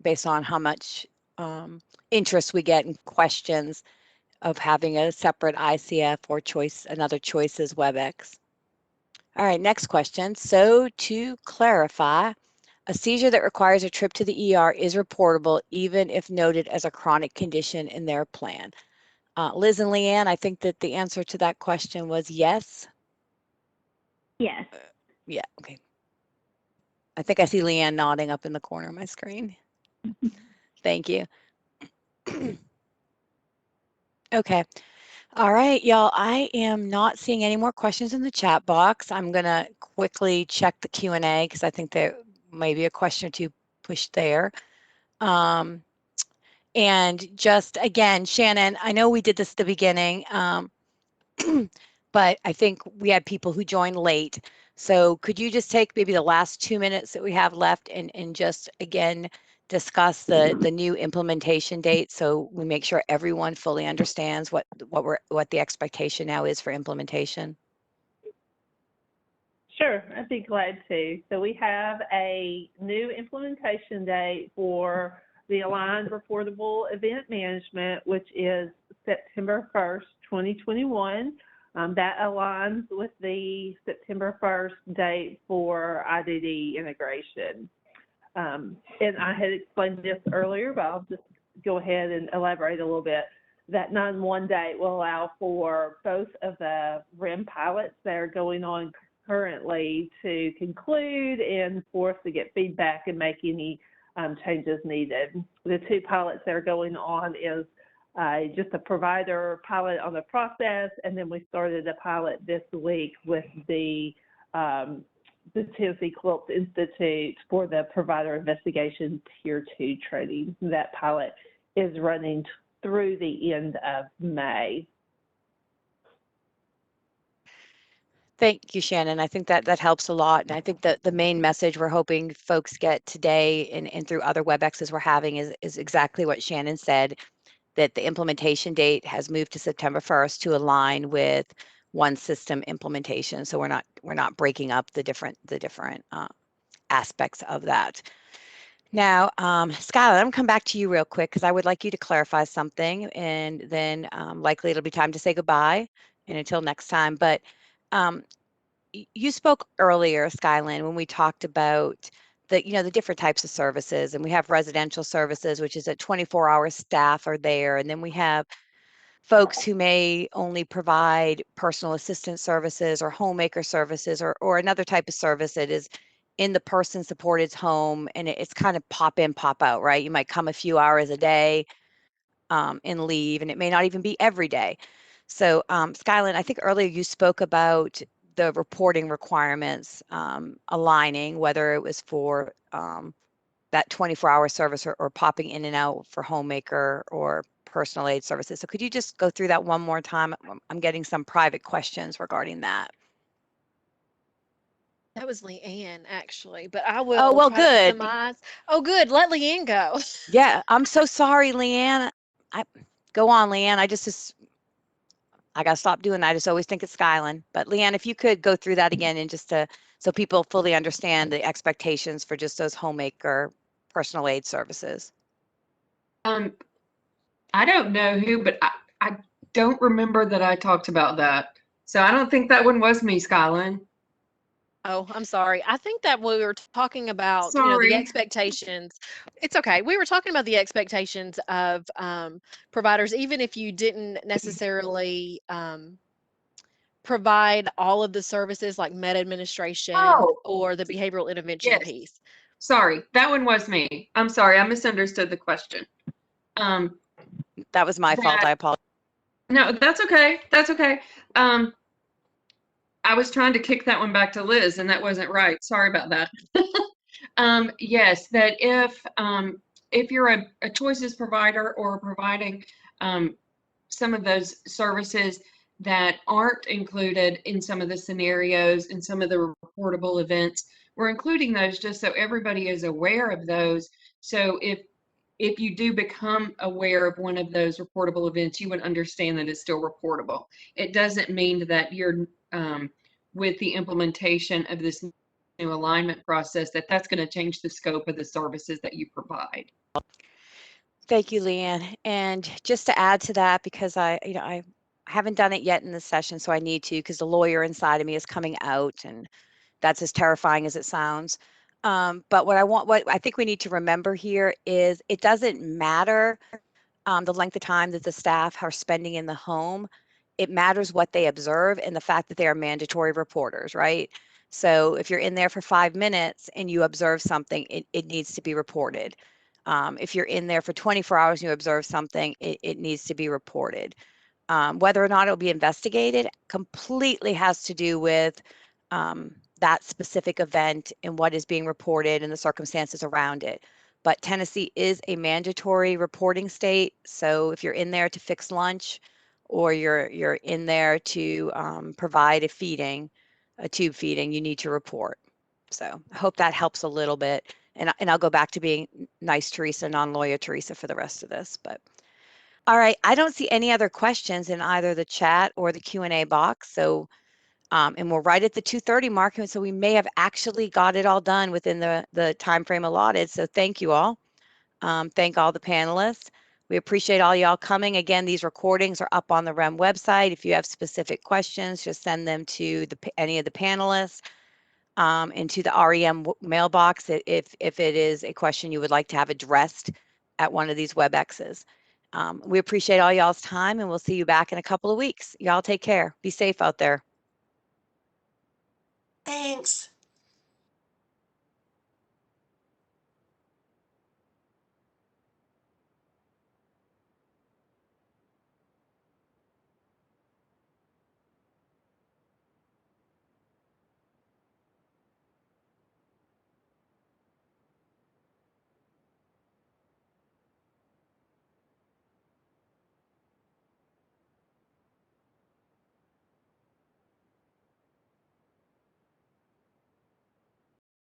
based on how much interest we get in questions of having a separate ICF or another choices WebEx. All right, next question. So to clarify, a seizure that requires a trip to the ER is reportable even if noted as a chronic condition in their plan. Liz and Leanne, I think that the answer to that question was yes. Yes. Yeah, okay. I think I see Leanne nodding up in the corner of my screen. Thank you. Okay. All right, y'all, I am not seeing any more questions in the chat box. I'm going to quickly check the Q&A because I think there may be a question or two pushed there. And just again, Shannon, I know we did this at the beginning, but I think we had people who joined late. So could you just take maybe the last 2 minutes that we have left and just again discuss the new implementation date so we make sure everyone fully understands what the expectation now is for implementation? Sure, I'd be glad to. So we have a new implementation date for the Aligned Reportable Event Management, which is September 1st, 2021. That aligns with the September 1st date for IDD integration. And I had explained this earlier, but I'll just go ahead and elaborate a little bit. That 9/1 date will allow for both of the REM pilots that are going on currently to conclude and for us to get feedback and make any changes needed. The two pilots that are going on is just a provider pilot on the process, and then we started a pilot this week with the the Tennessee Quilts Institute for the Provider Investigation Tier 2 training. That pilot is running through the end of May. Thank you, Shannon. I think that helps a lot. And I think that the main message we're hoping folks get today and through other WebExes we're having is exactly what Shannon said, that the implementation date has moved to September 1st to align with one system implementation. So we're not breaking up the different aspects of that. Now, Skylar, I'm gonna come back to you real quick because I would like you to clarify something, and then likely it'll be time to say goodbye and until next time. But you spoke earlier, Skyland, when we talked about the different types of services, and we have residential services, which is a 24-hour staff are there, and then we have folks who may only provide personal assistant services or homemaker services or another type of service that is in the person supported's home, and it's kind of pop in, pop out, right? You might come a few hours a day and leave, and it may not even be every day. So Skyland, I think earlier you spoke about the reporting requirements aligning, whether it was for that 24-hour service or popping in and out for homemaker or personal aid services. So could you just go through that one more time? I'm getting some private questions regarding that. That was Leanne, actually, but I will Oh, well, try to good. summarize. Oh, good. Let Leanne go. Yeah, I'm so sorry, Leanne. Go on, Leanne. I got to stop doing that. I just always think it's Skyland. But Leanne, if you could go through that again and just so people fully understand the expectations for just those homemaker personal aid services. I don't know who, but I don't remember that I talked about that. So I don't think that one was me, Skyland. Oh, I'm sorry. I think that we were talking about, the Sorry. expectations. It's okay. We were talking about the expectations of providers, even if you didn't necessarily provide all of the services like med administration Oh, or the behavioral intervention yes. piece. Sorry, that one was me. I'm sorry, I misunderstood the question. That was my fault. I apologize. No, that's okay. That's okay. I was trying to kick that one back to Liz, and that wasn't right. Sorry about that. Yes, that if you're a choices provider or providing some of those services that aren't included in some of the scenarios and some of the reportable events, we're including those just so everybody is aware of those. So if you do become aware of one of those reportable events, you would understand that it's still reportable. It doesn't mean that you're with the implementation of this new alignment process that's going to change the scope of the services that you provide. Thank you, Leanne. And just to add to that, because I haven't done it yet in this session, so I need to, because the lawyer inside of me is coming out, and that's as terrifying as it sounds. But what I think we need to remember here is it doesn't matter the length of time that the staff are spending in the home. It matters what they observe and the fact that they are mandatory reporters, right? So if you're in there for 5 minutes and you observe something, it needs to be reported. If you're in there for 24 hours and you observe something, it needs to be reported. Whether or not it'll be investigated completely has to do with that specific event and what is being reported and the circumstances around it. But Tennessee is a mandatory reporting state. So if you're in there to fix lunch or you're in there to provide a tube feeding, you need to report. So I hope that helps a little bit. And I'll go back to being nice Teresa, non-lawyer Teresa for the rest of this. But all right, I don't see any other questions in either the chat or the Q&A box. So and we're right at the 2:30 mark, and so we may have actually got it all done within the time frame allotted. So thank you all. Thank all the panelists. We appreciate all y'all coming. Again, these recordings are up on the REM website. If you have specific questions, just send them to any of the panelists and to the REM mailbox if it is a question you would like to have addressed at one of these WebExes. We appreciate all y'all's time, and we'll see you back in a couple of weeks. Y'all take care. Be safe out there. Thanks.